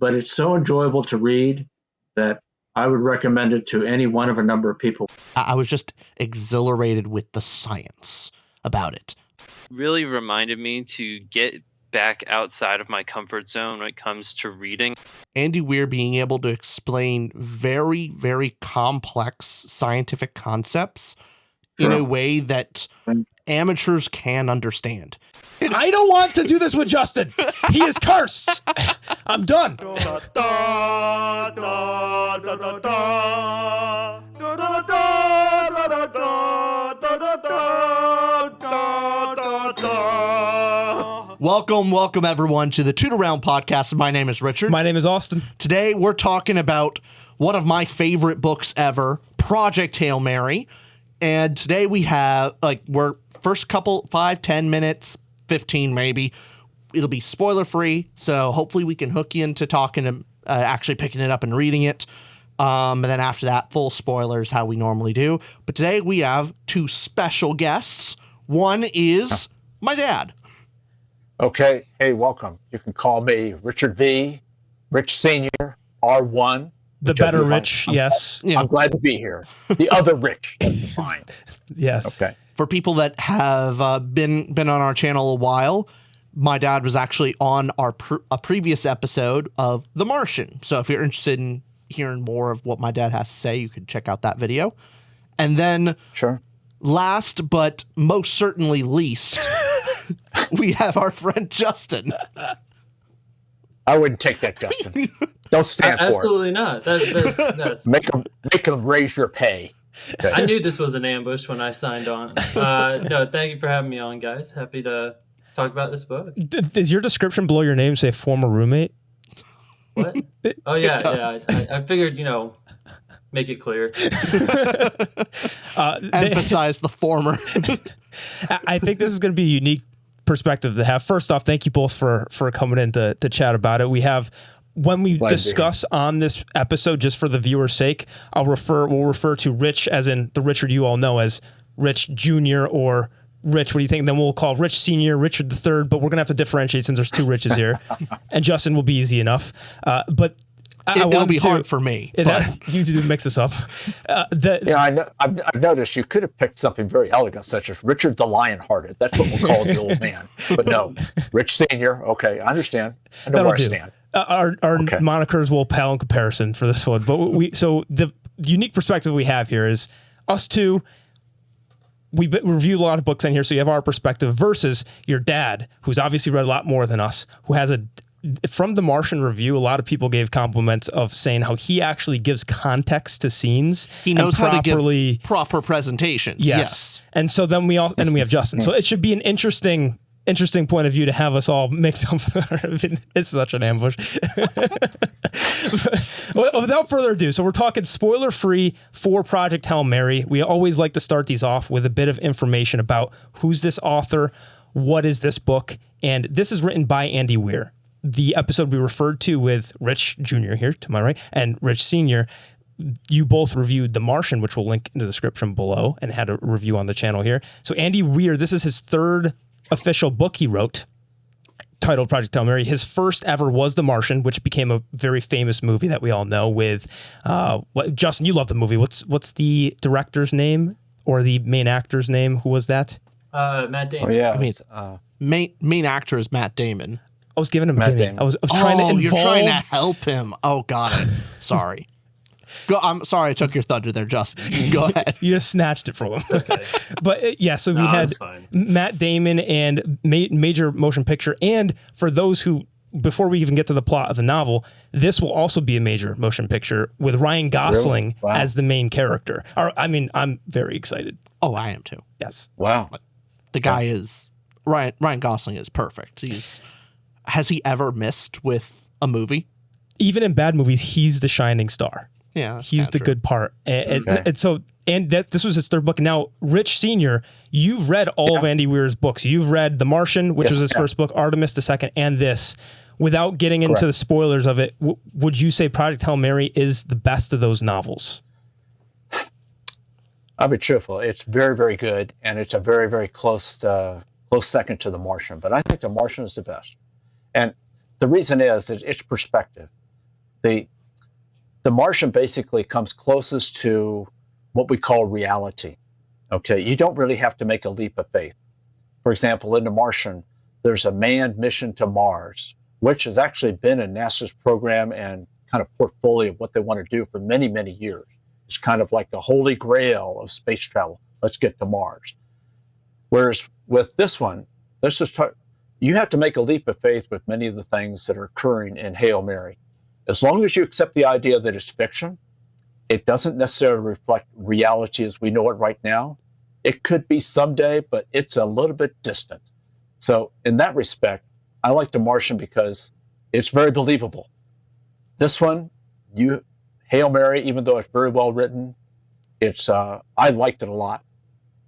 but it's so enjoyable to read that I would recommend it to any one of a number of people. I was just exhilarated with the science about it. Really reminded me to get back outside of my comfort zone when it comes to reading. Andy Weir being able to explain very, very complex scientific concepts in a way that amateurs can understand. I don't want to do this with Justin. He is cursed. I'm done. Welcome everyone to the Toot Around podcast. My name is Richard. My name is Austin. Today we're talking about one of my favorite books ever, Project Hail Mary. And today we have, we're first couple, 5, 10 minutes, 15 maybe. It'll be spoiler free, so hopefully we can hook you into talking to actually picking it up and reading it. And then after that, full spoilers, how we normally do. But today we have two special guests. One is my dad. Okay. Hey, welcome. You can call me Richard V, Rich Senior, R1. The better Rich, yes. I'm glad to be here. The other Rich, that's fine. Yes. Okay. For people that have been on our channel a while, my dad was actually on a previous episode of The Martian. So if you're interested in hearing more of what my dad has to say, you could check out that video. And then last but most certainly least, we have our friend Justin. I wouldn't take that, Justin. Don't stand for it. Absolutely not. That's Make them raise your pay. Okay. I knew this was an ambush when I signed on. No, thank you for having me on, guys. Happy to talk about this book. Does your description below your name say former roommate? What? Oh, yeah. I figured, make it clear. Emphasize the former. I think this is going to be a unique perspective to have. First off, thank you both for coming in to chat about it. We have, when we discuss on this episode, just for the viewer's sake, we'll refer to Rich as in the Richard you all know as Rich Jr. or Rich, what do you think? Then we'll call Rich Senior, Richard III, but we're going to have to differentiate since there's two Riches here. And Justin will be easy enough. But it'll be hard for me. You do mix this up. I've noticed you could have picked something very elegant, such as Richard the Lionhearted. That's what we'll call the old man. But no, Rich Senior. Okay, I understand. I know where I stand. Our monikers will pale in comparison for this one. But so the unique perspective we have here is us two. We reviewed a lot of books in here, so you have our perspective versus your dad, who's obviously read a lot more than us, who has from the Martian review, a lot of people gave compliments of saying how he actually gives context to scenes. He knows how to give proper presentations. Yes. And so then we have Justin. So it should be an interesting point of view to have us all mix up. It's such an ambush. Without further ado, so we're talking spoiler free for Project Hail Mary. We always like to start these off with a bit of information about who's this author, what is this book, and this is written by Andy Weir. The episode we referred to with Rich Jr. here to my right and Rich Senior, you both reviewed The Martian, which we'll link in the description below, and had a review on the channel here. So Andy Weir, this is his third official book he wrote, titled Project Hail Mary. His first ever was The Martian, which became a very famous movie that we all know with, Justin, you love the movie. What's the director's name or the main actor's name? Who was that? Matt Damon. Oh, yeah. Main actor is Matt Damon. I was giving him a game. I was trying to involve. You're trying to help him. Oh, got it. Sorry. I'm sorry I took your thunder there, Justin. Go ahead. You just snatched it from him. Okay. But so we had Matt Damon and major motion picture. And for those who, before we even get to the plot of the novel, this will also be a major motion picture with Ryan Gosling as the main character. I'm very excited. Oh, I am too. Yes. Wow. The guy is, Ryan Gosling is perfect. Has he ever missed with a movie? Even in bad movies, he's the shining star. Yeah, he's the good part. And this was his third book. Now, Rich Senior, you've read all of Andy Weir's books. You've read The Martian, which was his first book, Artemis the second, and this. Without getting into the spoilers of it, would you say Project Hail Mary is the best of those novels? I'll be truthful. It's very, very good, and it's a very, very close second to The Martian. But I think The Martian is the best. And the reason is it's perspective. The Martian basically comes closest to what we call reality. Okay, you don't really have to make a leap of faith. For example, in The Martian, there's a manned mission to Mars, which has actually been in NASA's program and kind of portfolio of what they want to do for many, many years. It's kind of like the holy grail of space travel. Let's get to Mars. Whereas with this one, you have to make a leap of faith with many of the things that are occurring in Hail Mary. As long as you accept the idea that it's fiction, it doesn't necessarily reflect reality as we know it right now. It could be someday, but it's a little bit distant. So in that respect, I like The Martian because it's very believable. This one, Hail Mary, even though it's very well written, I liked it a lot.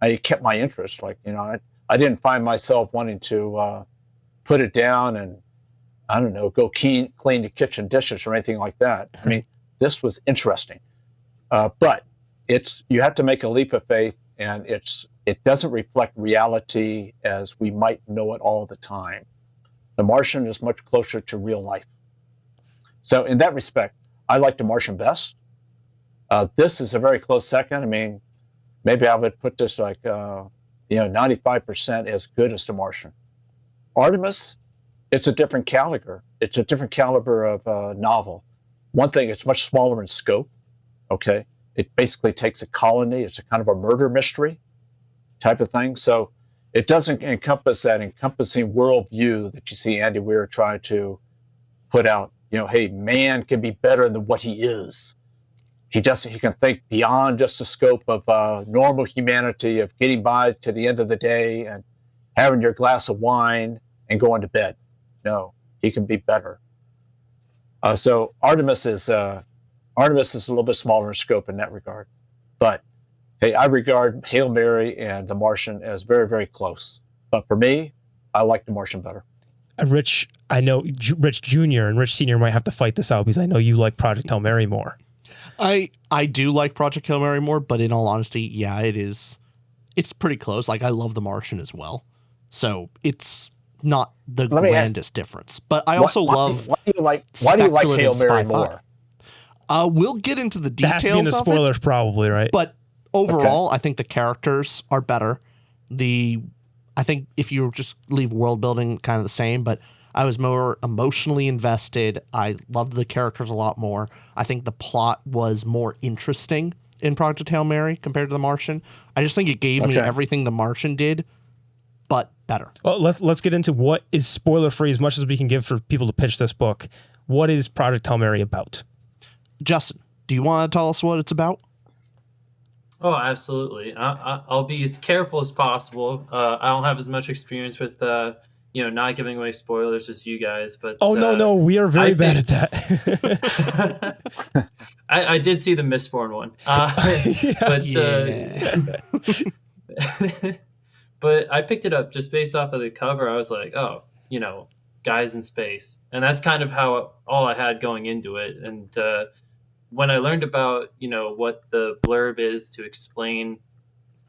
It kept my interest. I didn't find myself wanting to put it down and, I don't know, go clean the kitchen dishes or anything like that. I mean, this was interesting. But you have to make a leap of faith, and it doesn't reflect reality as we might know it all the time. The Martian is much closer to real life. So in that respect, I like The Martian best. This is a very close second. I mean, maybe I would put this 95% as good as The Martian. Artemis, it's a different caliber. It's a different caliber of novel. One thing, it's much smaller in scope. Okay, it basically takes a colony. It's a kind of a murder mystery type of thing. So it doesn't encompass that encompassing worldview that you see Andy Weir try to put out. Hey, man can be better than what he is. He can think beyond just the scope of normal humanity, of getting by to the end of the day and having your glass of wine and going to bed. No, he can be better. So Artemis is a little bit smaller in scope in that regard. But hey, I regard Hail Mary and The Martian as very, very close. But for me, I like The Martian better. Rich, I know Rich Jr. and Rich Sr. might have to fight this out because I know you like Project Hail Mary more. I do like Project Hail Mary more, but in all honesty, yeah, it's pretty close. Like, I love The Martian as well. So it's not the grandest difference. But I also love why do you like Hail Mary more? We'll get into the details. That has to be in the spoilers, probably, right? But overall, I think the characters are better. I think if you just leave world building kind of the same, but I was more emotionally invested. I loved the characters a lot more. I think the plot was more interesting in Project Hail Mary compared to The Martian. I just think it gave me everything The Martian did, but better. Well, let's get into what is spoiler free as much as we can give for people to pitch this book. What is Project Hail Mary about? Justin, do you want to tell us what it's about? Oh, absolutely. I'll be as careful as possible. I don't have as much experience with, not giving away spoilers as you guys. But no, we are very bad at that. I did see the Mistborn one, but I picked it up just based off of the cover. I was like, oh, guys in space, and that's kind of how all I had going into it. And when I learned about, what the blurb is to explain,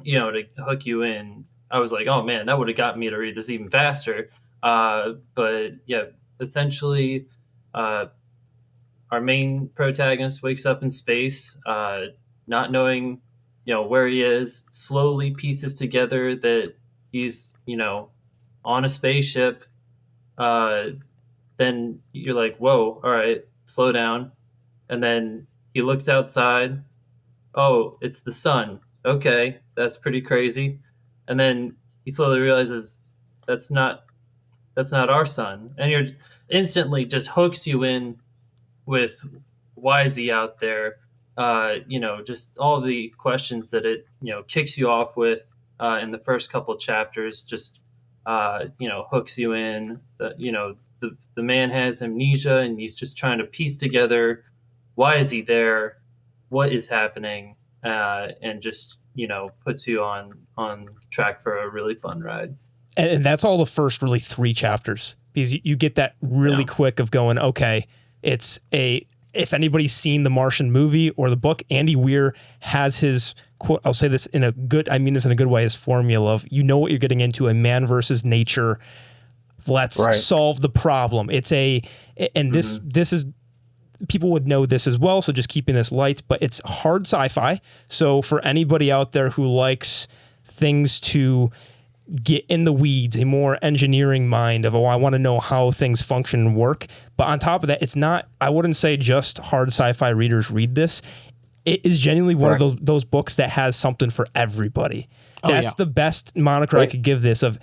to hook you in, I was like, oh man, that would have got me to read this even faster. But yeah, essentially, our main protagonist wakes up in space, not knowing, where he is, slowly pieces together that he's, on a spaceship. Then you're like, whoa, all right, slow down. And then he looks outside. Oh, it's the sun. Okay, that's pretty crazy. And then he slowly realizes that's not our sun. And you're instantly just hooks you in with why is he out there? Just all the questions that it, kicks you off with in the first couple chapters, just hooks you in. The man has amnesia and he's just trying to piece together why is he there, what is happening, and just puts you on track for a really fun ride. And that's all the first really 3 chapters, because you get that really quick of going, okay, if anybody's seen the Martian movie or the book, Andy Weir has his, I'll say this in a good way, his formula of, what you're getting into, a man versus nature. Let's solve the problem. This is people would know this as well, so just keeping this light, but it's hard sci-fi. So for anybody out there who likes things to get in the weeds, a more engineering mind of, I want to know how things function and work. But on top of that, it's not, I wouldn't say just hard sci-fi readers read this. It is genuinely one of those books that has something for everybody. That's the best moniker I could give this, of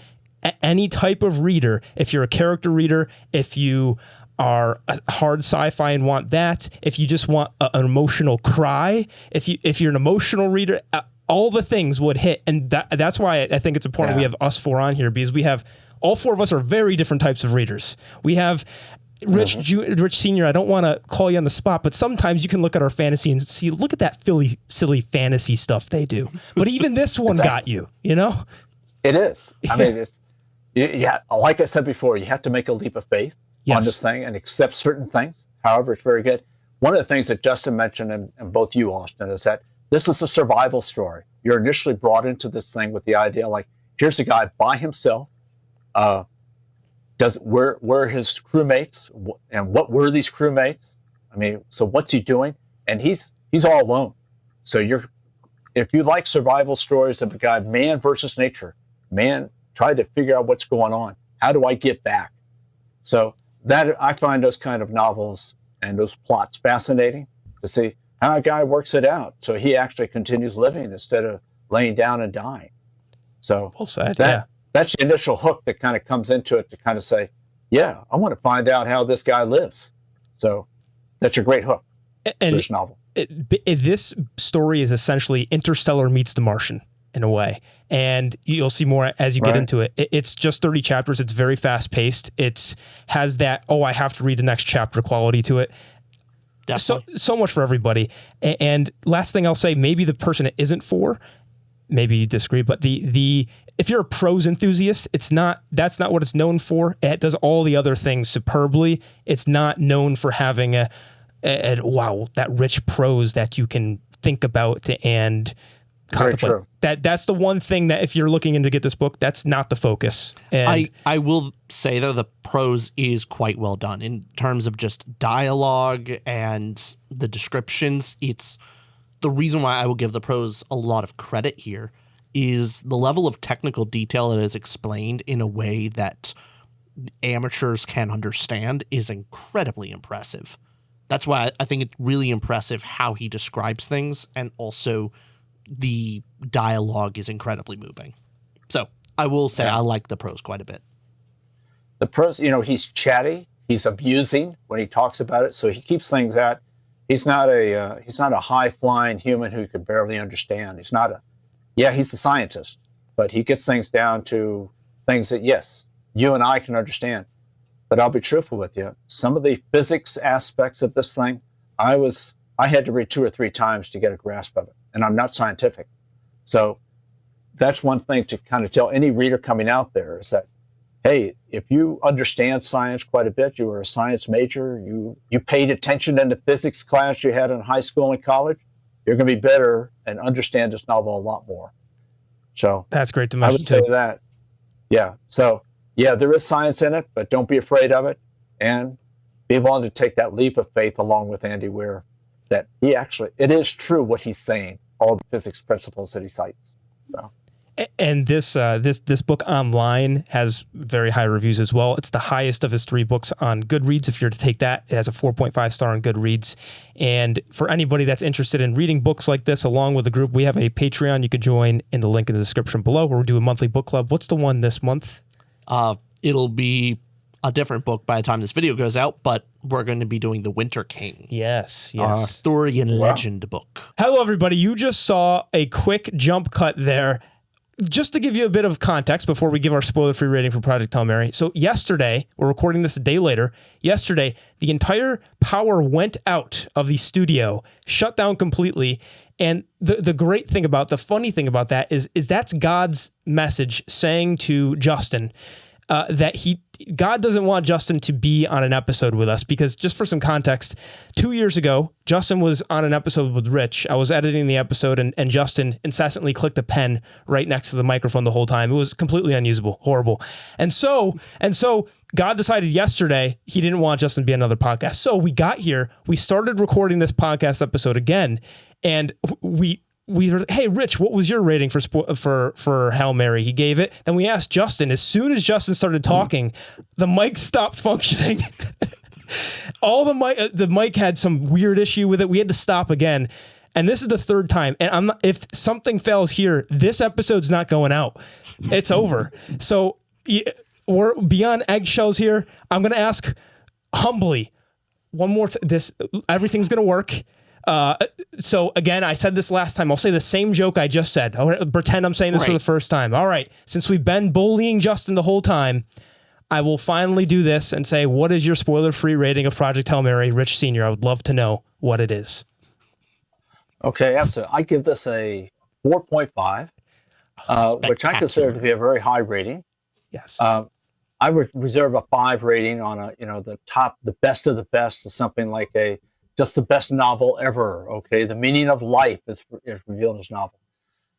any type of reader. If you're a character reader, if you are a hard sci-fi and want that, if you just want an emotional cry, if you're an emotional reader, all the things would hit. And that's why I think it's important we have us four on here, because we have, all four of us are very different types of readers. We have Rich Senior, I don't want to call you on the spot, but sometimes you can look at our fantasy and see, look at that silly fantasy stuff they do. But even this one got you, you know? It is. I mean, it's, like I said before, you have to make a leap of faith on this thing and accept certain things. However, it's very good. One of the things that Justin mentioned, and both you, Austin, is that this is a survival story. You're initially brought into this thing with the idea, like, here's a guy by himself. Where are his crewmates, and what were these crewmates? I mean, so what's he doing? And he's all alone. So if you like survival stories of a guy, man versus nature, man try to figure out what's going on. How do I get back? So that, I find those kind of novels and those plots fascinating, to see how a guy works it out. So he actually continues living instead of laying down and dying. So well said, that's the initial hook that kind of comes into it, to kind of say, yeah, I want to find out how this guy lives. So that's a great hook for this novel. This story is essentially Interstellar meets The Martian in a way. And you'll see more as you get into it. It's just 30 chapters. It's very fast paced. It has that, I have to read the next chapter quality to it. So much for everybody. And last thing I'll say, maybe the person it isn't for, maybe you disagree, but if you're a prose enthusiast, that's not what it's known for. It does all the other things superbly. It's not known for having that rich prose that you can think about and contemplate. That's the one thing that, if you're looking to get this book, that's not the focus. And I will say, though, the prose is quite well done in terms of just dialogue and the descriptions. It's the reason why I will give the prose a lot of credit here is the level of technical detail that is explained in a way that amateurs can understand is incredibly impressive. That's why I think it's really impressive how he describes things, and also the dialogue is incredibly moving. So I will say I like the prose quite a bit. The prose, he's chatty, he's abusing when he talks about it, so he keeps things that he's not a high-flying human who could barely understand. He's a scientist, but he gets things down to things that, yes, you and I can understand. But I'll be truthful with you. Some of the physics aspects of this thing, I had to read 2 or 3 times to get a grasp of it. And I'm not scientific. So that's one thing to kind of tell any reader coming out there, is that, hey, if you understand science quite a bit, you were a science major, you paid attention in the physics class you had in high school and college, you're going to be better and understand this novel a lot more. So that's great to mention. I would say that. Yeah. So yeah, there is science in it, but don't be afraid of it, and be willing to take that leap of faith along with Andy Weir, that it is true what he's saying, all the physics principles that he cites. So. And this book online has very high reviews as well. It's the highest of his 3 books on Goodreads. If you're to take that, it has a 4.5 star on Goodreads. And for anybody that's interested in reading books like this along with the group, we have a Patreon you could join in the link in the description below, where we do a monthly book club. What's the one this month? It'll be a different book by the time this video goes out, but we're going to be doing The Winter King. Yes. Arthurian legend book. Hello, everybody. You just saw a quick jump cut there. Just to give you a bit of context before we give our spoiler-free rating for Project Hail Mary. So yesterday, we're recording this a day later, yesterday, the entire power went out of the studio, shut down completely. And the great thing about, the funny thing about that is that's God's message saying to Justin that God doesn't want Justin to be on an episode with us, because, just for some context, 2 years ago, Justin was on an episode with Rich. I was editing the episode, and Justin incessantly clicked a pen right next to the microphone the whole time. It was completely unusable, horrible. And so God decided yesterday he didn't want Justin to be on another podcast. So we got here, we started recording this podcast episode again, and we were, hey, Rich, what was your rating for Hail Mary? He gave it. Then we asked Justin. As soon as Justin started talking, the mic stopped functioning. The mic had some weird issue with it. We had to stop again. And this is the third time. And if something fails here, this episode's not going out. It's over. So we're beyond eggshells here. I'm going to ask humbly one more. Everything's going to work. So again, I said this last time. I'll say the same joke I just said. I'll pretend I'm saying this for the first time. All right. Since we've been bullying Justin the whole time, I will finally do this and say, what is your spoiler-free rating of Project Hail Mary? Rich Sr., I would love to know what it is. Okay, absolutely. I give this a 4.5, which I consider to be a very high rating. Yes. I would reserve a 5 rating on the best of the best, is something like just the best novel ever. Okay, the meaning of life is revealed in this novel.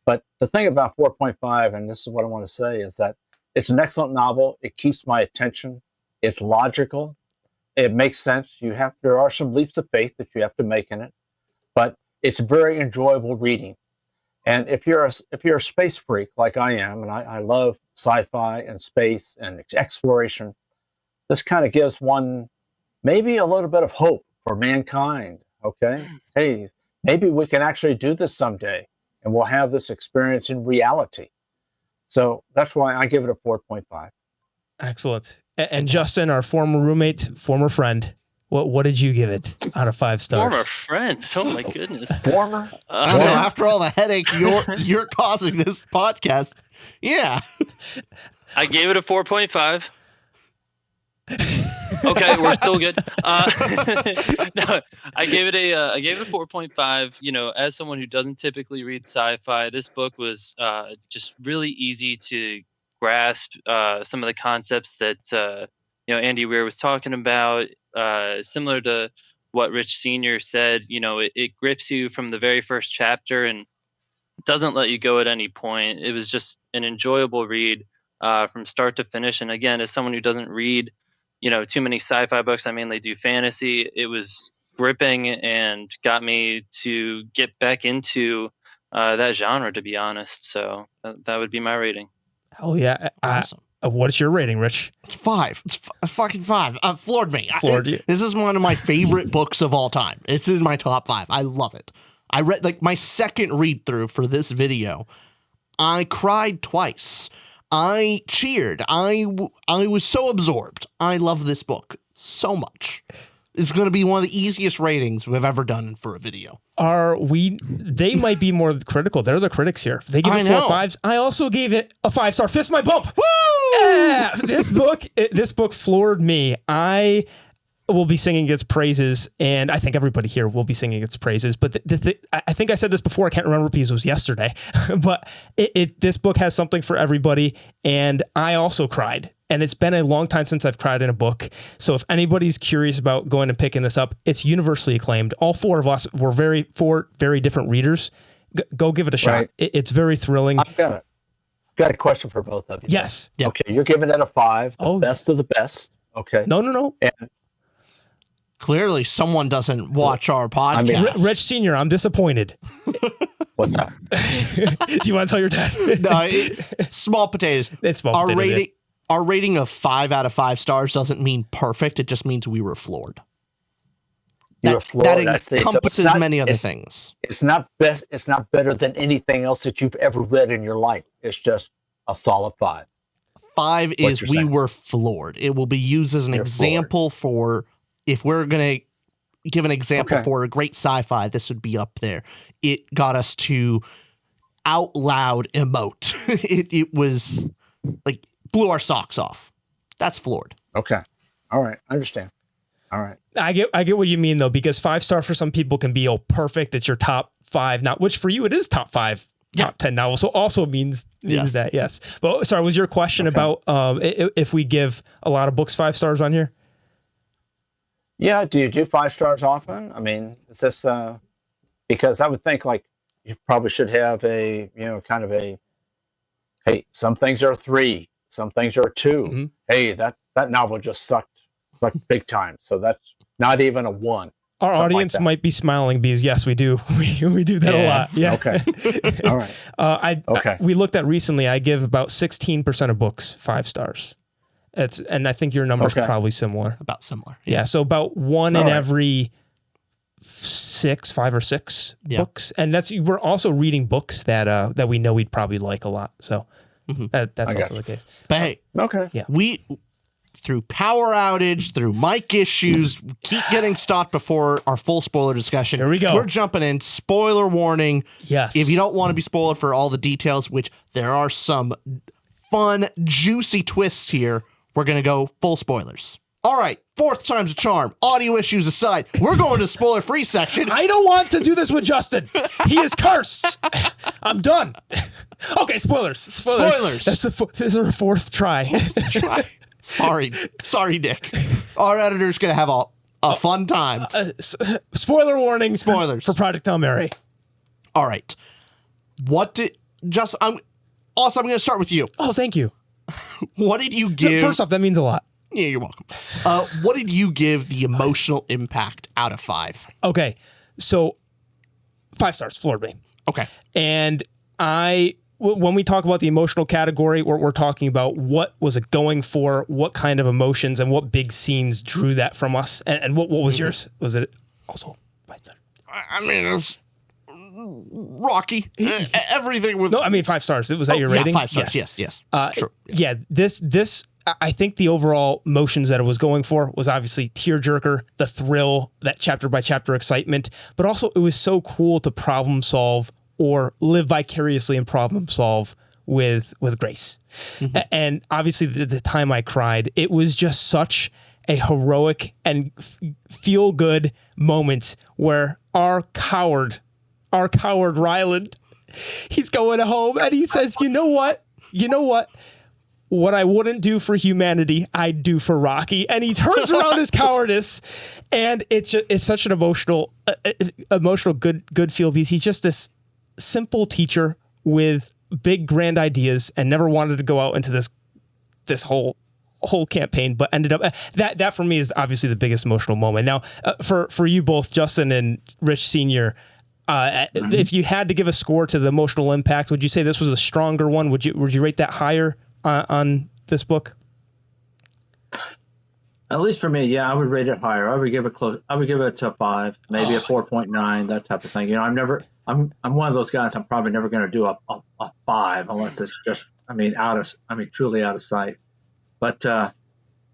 But the thing about 4.5, and this is what I want to say, is that it's an excellent novel. It keeps my attention. It's logical. It makes sense. There are some leaps of faith that you have to make in it, but it's very enjoyable reading. And if you're a space freak like I am, and I love sci-fi and space and exploration, this kind of gives one maybe a little bit of hope for mankind. Okay, hey, maybe we can actually do this someday, and we'll have this experience in reality. So that's why I give it a 4.5. Excellent. And Justin, our former roommate, former friend, what did you give it out of 5 stars? Former friend. Oh my goodness. Former? I don't know, after all the headache you're causing this podcast. Yeah. I gave it a 4.5. Okay, we're still good. No, I gave it a 4.5. You know, as someone who doesn't typically read sci-fi, this book was just really easy to grasp some of the concepts that Andy Weir was talking about. Similar to what Rich Sr. said, it grips you from the very first chapter and doesn't let you go at any point. It was just an enjoyable read from start to finish. And again, as someone who doesn't read too many sci-fi books, I mainly do fantasy, it was gripping and got me to get back into that genre, to be honest. So that would be my rating. Hell yeah. Awesome. What is your rating, Rich? It's 5. It's fucking 5. Floored me. Floored you. This is one of my favorite books of all time. It's in my top 5. I love it. I read my second read through for this video. I cried twice. I cheered. I was so absorbed. I love this book so much. It's going to be one of the easiest ratings we've ever done for a video. They might be more critical. They're the critics here. They give it 4 5s. I also gave it a 5-star. Fist my bump. Woo! Yeah! This book floored me. I will be singing its praises, and I think everybody here will be singing its praises. But I think I said this before. I can't remember because it was yesterday. But this book has something for everybody, and I also cried. And it's been a long time since I've cried in a book. So if anybody's curious about going and picking this up, it's universally acclaimed. All 4 of us were four very different readers. Go give it a shot. Right. It's very thrilling. I've got a question for both of you. Yes. Yep. Okay, you're giving it a 5, the best of the best. Okay. No. And Clearly, someone doesn't watch our podcast. Rich Sr., I'm disappointed. what's that? Do you want to tell your dad? No, small potatoes. It's small potatoes. Our rating of 5 out of 5 stars doesn't mean perfect. It just means we were floored. That encompasses many other things. It's not best. It's not better than anything else that you've ever read in your life. It's just a solid 5. 5 is we were floored. It will be used as an example for, if we're going to give an example for a great sci-fi, this would be up there. It got us to out loud emote. It was like blew our socks off. That's floored. Okay. All right. I understand. All right. I get what you mean though, because 5-star for some people can be perfect. It's your top 5 now, which for you it is top 5, top 10 novels. So also means that, yes. But sorry, was your question about if we give a lot of books 5 stars on here? Yeah. Do you do 5 stars often? I mean, is this because I would think like you probably should have a kind of a, hey, some things are 3, some things are 2. Mm-hmm. Hey, that novel just sucked big time. So that's not even a 1. Our Something like audience that. might be smiling because yes, we do. We do that a Yeah. lot. Yeah. Okay. All right. Okay. We looked at recently. I give about 16% of books 5 stars. And I think your number's Okay. probably similar. About similar. Yeah. So about 1 All in right. every 5 or 6 Yeah. books, and we're also reading books that we know we'd probably like a lot. So that's I also gotcha. the case. But hey, Okay. we through power outage, through mic issues, keep getting stopped before our full spoiler discussion. Here we go. We're jumping in. Spoiler warning. Yes. If you don't want to be spoiled for all the details, which there are some fun, juicy twists here, we're going to go full spoilers. All right, 4th time's a charm. Audio issues aside, we're going to spoiler-free section. I don't want to do this with Justin. He is cursed. I'm done. Okay, spoilers. Spoilers. This is our 4th try. Try. Sorry, Nick. Our editor's going to have a fun time. Spoiler warning. Spoilers. for Project Hail Mary. All right. I'm going to start with you. Oh, thank you. What did you give? First off, that means a lot. Yeah, you're welcome. What did you give the emotional impact out of 5? Okay, so 5 stars, floored me. Okay. And when we talk about the emotional category, we're talking about what was it going for, what kind of emotions, and what big scenes drew that from us. And what was yours? Was it also 5 stars? I mean, it's Rocky. Everything was. No, I mean 5 stars. Was that your rating? Yeah, 5 stars. Yes. Sure. Yeah, this I think the overall motions that it was going for was obviously tearjerker, the thrill, that chapter by chapter excitement, but also it was so cool to problem solve or live vicariously and problem solve with Grace. And obviously the time I cried, it was just such a heroic and feel good moment where our coward Ryland, he's going home and he says, you know what? What I wouldn't do for humanity, I'd do for Rocky. And he turns around his cowardice, and it's such an emotional good feel piece. He's just this simple teacher with big grand ideas and never wanted to go out into this whole campaign, but ended up that for me is obviously the biggest emotional moment. Now, for you both, Justin and Rich Senior. If you had to give a score to the emotional impact, would you say this was a stronger one? Would you rate that higher on this book? At least for me, yeah, I would rate it higher. I would give it a 5, maybe a 4.9, that type of thing. You know, I'm one of those guys. I'm probably never going to do a 5 unless it's just, truly out of sight. But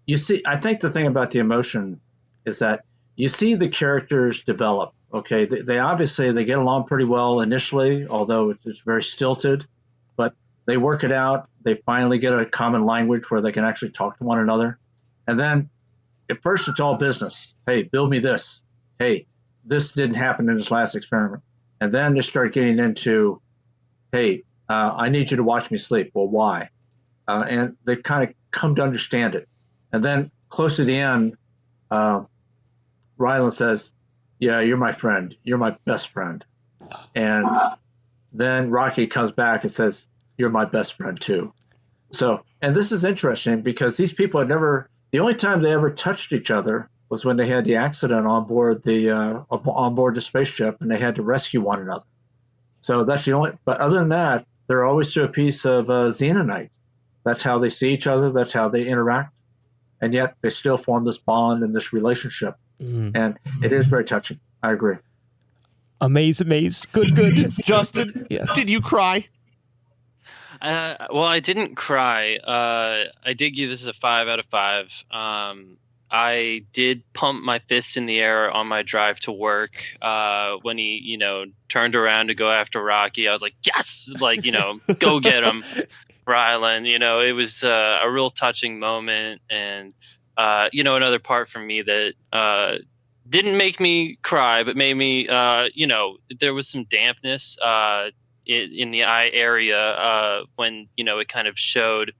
you see, I think the thing about the emotion is that you see the characters develop. Okay, they obviously they get along pretty well initially, although it's very stilted. But they work it out. They finally get a common language where they can actually talk to one another. And then at first it's all business. Hey, build me this. Hey, this didn't happen in this last experiment. And then they start getting into, hey, I need you to watch me sleep. Well, why? And they kind of come to understand it. And then close to the end, Ryland says, yeah, you're my friend. You're my best friend. And then Rocky comes back and says, you're my best friend too. So, and this is interesting because these people had never, the only time they ever touched each other was when they had the accident on board the spaceship and they had to rescue one another. So that's the only, but other than that, they're always through a piece of xenonite. That's how they see each other. That's how they interact. And yet they still form this bond and this relationship. And it is very touching. I agree. Amaze. Good. Justin, Yes. did you cry? Well, I didn't cry. I did give this a 5 out of 5. I did pump my fists in the air on my drive to work when he, turned around to go after Rocky. I was like, yes, go get him, Ryland. It was a real touching moment. And, another part for me that didn't make me cry, but made me, there was some dampness in the eye area when, it kind of showed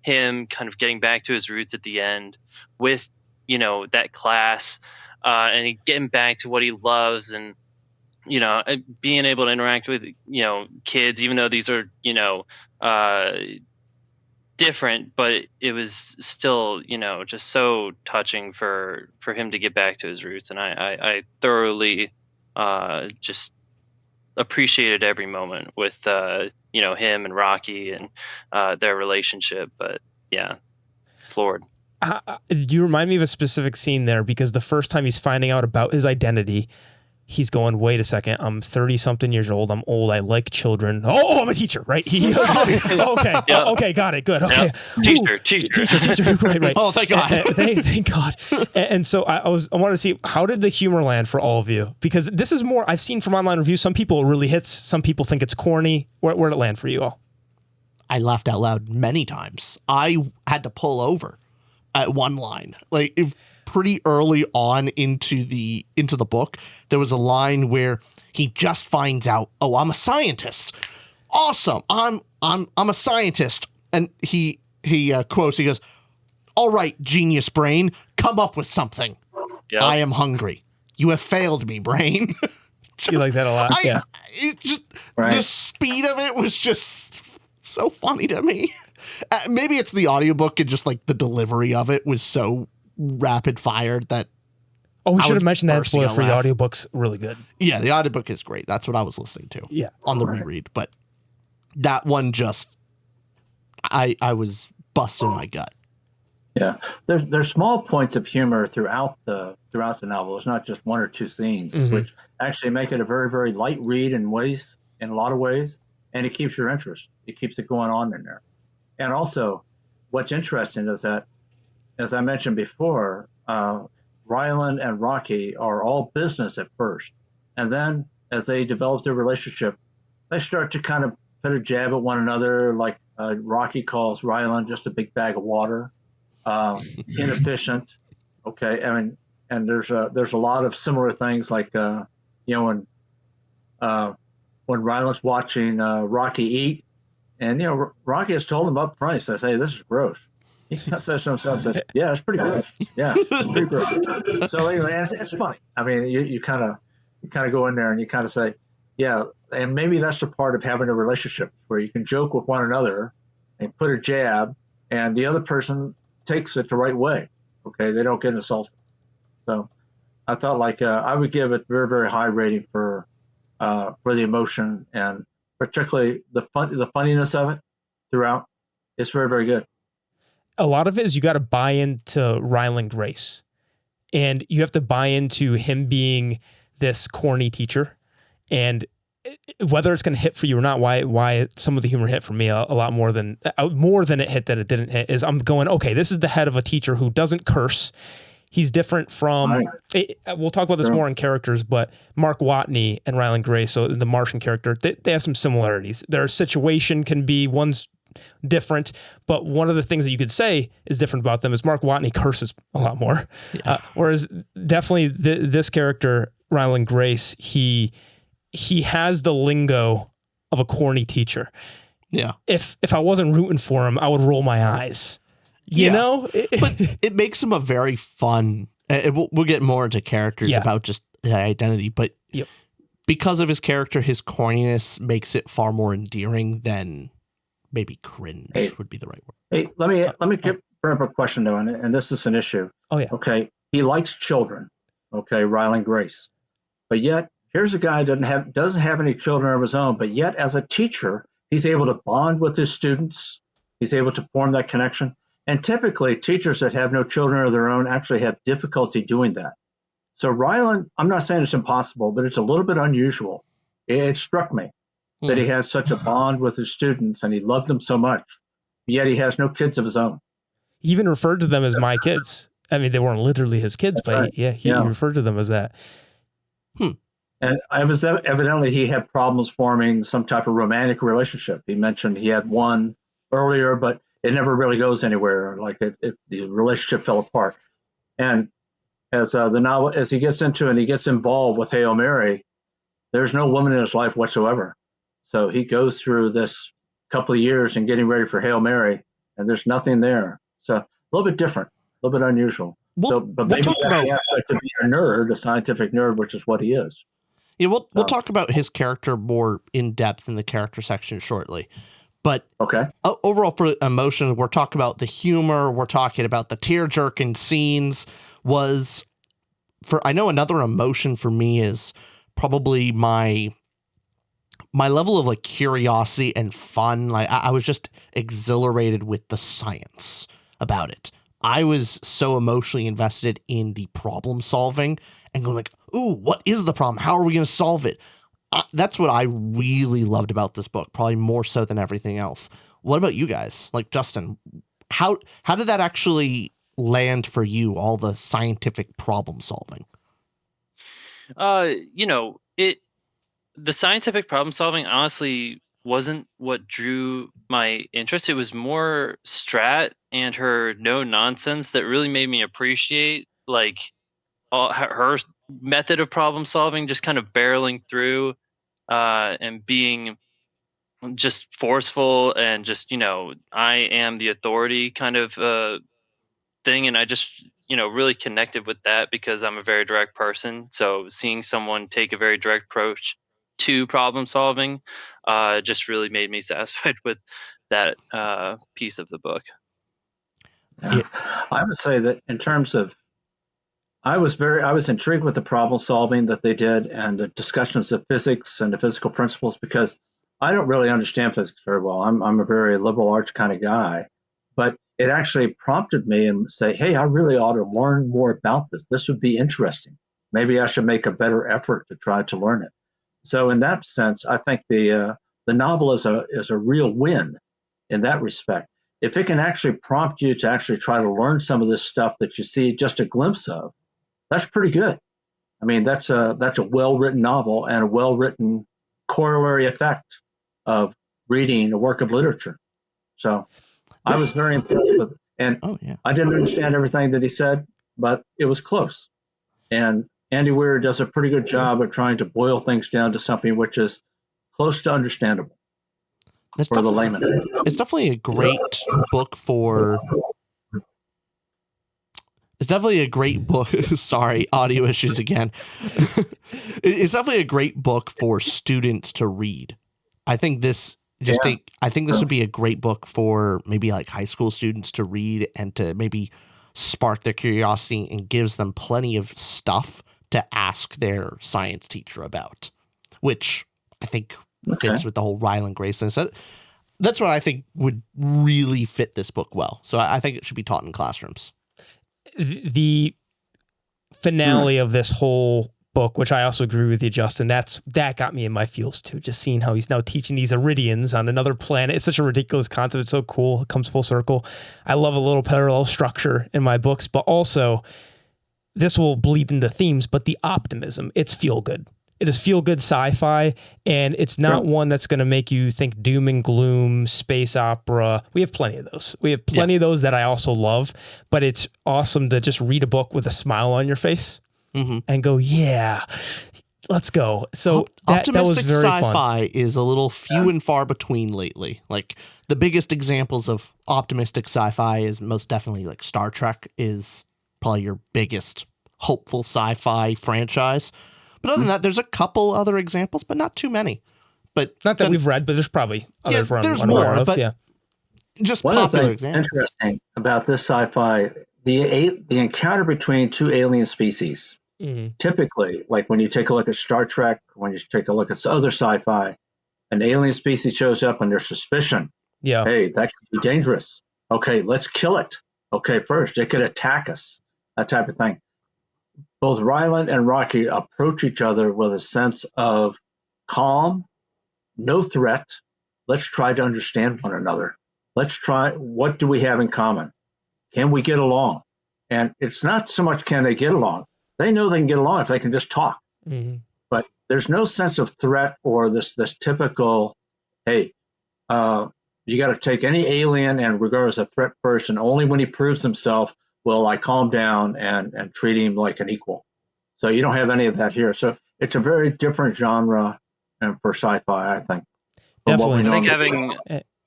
him kind of getting back to his roots at the end with, that class and he getting back to what he loves and, being able to interact with, kids, even though these are, different, but it was still, just so touching for him to get back to his roots. And I thoroughly just appreciated every moment with him and Rocky and their relationship. But yeah, floored. You remind me of a specific scene there, because the first time he's finding out about his identity, he's going, wait a second, I'm 30-something years old. I'm old. I like children. Oh, I'm a teacher, right? He goes, okay. Yep. Okay, got it. Good. Okay. Yep. Teacher. Right. Oh, thank God. Thank God. And so I wanted to see, how did the humor land for all of you? Because this is more, I've seen from online reviews, some people it really hits, some people think it's corny. Where did it land for you all? I laughed out loud many times. I had to pull over at one line. Like, if pretty early on into the book, there was a line where he just finds out, oh, I'm a scientist. Awesome. I'm a scientist. And he quotes, he goes, all right, genius brain, come up with something. Yep. I am hungry. You have failed me, brain. You like that a lot? Yeah. It just, Right. The speed of it was just so funny to me. Maybe it's the audiobook and just like the delivery of it was so rapid fired that. Oh, we I should was have mentioned that bursting spoiler out free. The laughing. audiobook's really good. Yeah, the audiobook is great. That's what I was listening to. Yeah. On the reread. But that one just, I was busting my gut. Yeah, there's small points of humor throughout the novel. It's not just one or two scenes, Mhm. which actually make it a very, very light read in a lot of ways, and it keeps your interest. It keeps it going on in there. And also, what's interesting is that, as I mentioned before, Ryland and Rocky are all business at first, and then as they develop their relationship, they start to kind of put a jab at one another. Like Rocky calls Ryland just a big bag of water. Inefficient. Okay, I mean, and there's a lot of similar things, like when Ryland's watching Rocky eat, and Rocky has told him up front. He says, "Hey, this is gross." He says to himself, says, "Yeah, it's pretty gross. Yeah, it's pretty gross." So anyway, it's funny. I mean, you kind of go in there and you kind of say, "Yeah," and maybe that's the part of having a relationship where you can joke with one another and put a jab, and the other person takes it the right way. Okay, they don't get insulted. So I thought, like, I would give it very, very high rating for the emotion, and particularly the funniness of it throughout. It's very, very good. A lot of it is you got to buy into Ryland Grace, and you have to buy into him being this corny teacher, and whether it's going to hit for you or not. Why some of the humor hit for me a lot more than it hit that it didn't hit is I'm going, okay, this is the head of a teacher who doesn't curse. He's different from, we'll talk about this more in characters, but Mark Watney and Ryland Grace, so the Martian character, they have some similarities. Their situation can be, one's different, but one of the things that you could say is different about them is Mark Watney curses a lot more. Yeah. Whereas definitely this character, Ryland Grace, he has the lingo of a corny teacher. Yeah. If I wasn't rooting for him, I would roll my eyes. You know? But it makes him a very fun. We'll get more into characters about just the identity, but because of his character, his corniness makes it far more endearing than maybe cringe would be the right word. Hey, let me bring up a question though, and this is an issue. Oh yeah. Okay, he likes children. Okay, Ryland Grace, but yet here's a guy who doesn't have any children of his own, but yet as a teacher, he's able to bond with his students. He's able to form that connection. And typically, teachers that have no children of their own actually have difficulty doing that. So Ryland, I'm not saying it's impossible, but it's a little bit unusual. It struck me that he had such a bond with his students and he loved them so much, yet he has no kids of his own. He even referred to them as my kids. I mean, they weren't literally his kids, That's but right. he referred to them as that. And evidently he had problems forming some type of romantic relationship. He mentioned he had one earlier, but it never really goes anywhere. Like the relationship fell apart. And as the novel, as he gets into and he gets involved with Hail Mary, there's no woman in his life whatsoever. So he goes through this couple of years and getting ready for Hail Mary, and there's nothing there. So a little bit different, a little bit unusual. But maybe that's the aspect of being a nerd, a scientific nerd, which is what he is. Yeah, we'll talk about his character more in depth in the character section shortly. But Okay. overall, for emotion, we're talking about the humor, we're talking about the tear-jerking scenes. I know another emotion for me is probably my level of like curiosity and fun. Like I was just exhilarated with the science about it. I was so emotionally invested in the problem solving and going like, ooh, what is the problem? How are we going to solve it? That's what I really loved about this book, probably more so than everything else. What about you guys? Like Justin, how did that actually land for you, all the scientific problem solving? The scientific problem solving honestly wasn't what drew my interest. It was more Strat and her no nonsense that really made me appreciate like her method of problem solving, just kind of barreling through and being just forceful and just I am the authority kind of thing. And I just really connected with that because I'm a very direct person. So seeing someone take a very direct approach to problem solving just really made me satisfied with that piece of the book. Yeah. I would say that in terms of, I was intrigued with the problem solving that they did and the discussions of physics and the physical principles, because I don't really understand physics very well. I'm a very liberal arts kind of guy, but it actually prompted me and say, hey, I really ought to learn more about this. This would be interesting. Maybe I should make a better effort to try to learn it. So in that sense, I think the novel is a real win in that respect. If it can actually prompt you to actually try to learn some of this stuff that you see just a glimpse of, that's pretty good. I mean, that's a well-written novel and a well-written corollary effect of reading a work of literature. So I was very impressed with it. And I didn't understand everything that he said, but it was close. And Andy Weir does a pretty good job of trying to boil things down to something which is close to understandable for the layman. It's definitely a great book for... It's definitely a great book. Sorry, audio issues again. It's definitely a great book for students to read. I think this would be a great book for maybe like high school students to read and to maybe spark their curiosity, and gives them plenty of stuff to ask their science teacher about, which I think fits with the whole Ryland Grace thing. So that's what I think would really fit this book well. So I think it should be taught in classrooms. The finale of this whole book, which I also agree with you, Justin, that got me in my feels too. Just seeing how he's now teaching these Iridians on another planet. It's such a ridiculous concept. It's so cool. It comes full circle. I love a little parallel structure in my books, but also this will bleed into themes, but the optimism, it's feel good. It is feel good sci-fi, and it's not one that's going to make you think doom and gloom, space opera. We have plenty of those. We have plenty of those that I also love, but it's awesome to just read a book with a smile on your face and go, yeah, let's go. So that was very sci-fi fun. is a little few and far between lately. Like the biggest examples of optimistic sci-fi is most definitely like Star Trek is probably your biggest hopeful sci-fi franchise. But other than that, there's a couple other examples, but not too many. But not that we've read, but there's probably others there's more. But just one popular of the things examples. Interesting about this sci-fi, the encounter between two alien species. Typically, like when you take a look at Star Trek, when you take a look at other sci-fi, an alien species shows up and there's suspicion. Yeah. Hey, that could be dangerous. Okay, let's kill it. Okay, first, it could attack us. That type of thing. Both Ryland and Rocky approach each other with a sense of calm, no threat. Let's try to understand one another. Let's try, what do we have in common? Can we get along? And it's not so much can they get along. They know they can get along if they can just talk. But there's no sense of threat or this typical, hey, you got to take any alien and regard as a threat person. Only when he proves himself will I calm down and treat him like an equal. So you don't have any of that here. So it's a very different genre for sci-fi, I think. Definitely. I think having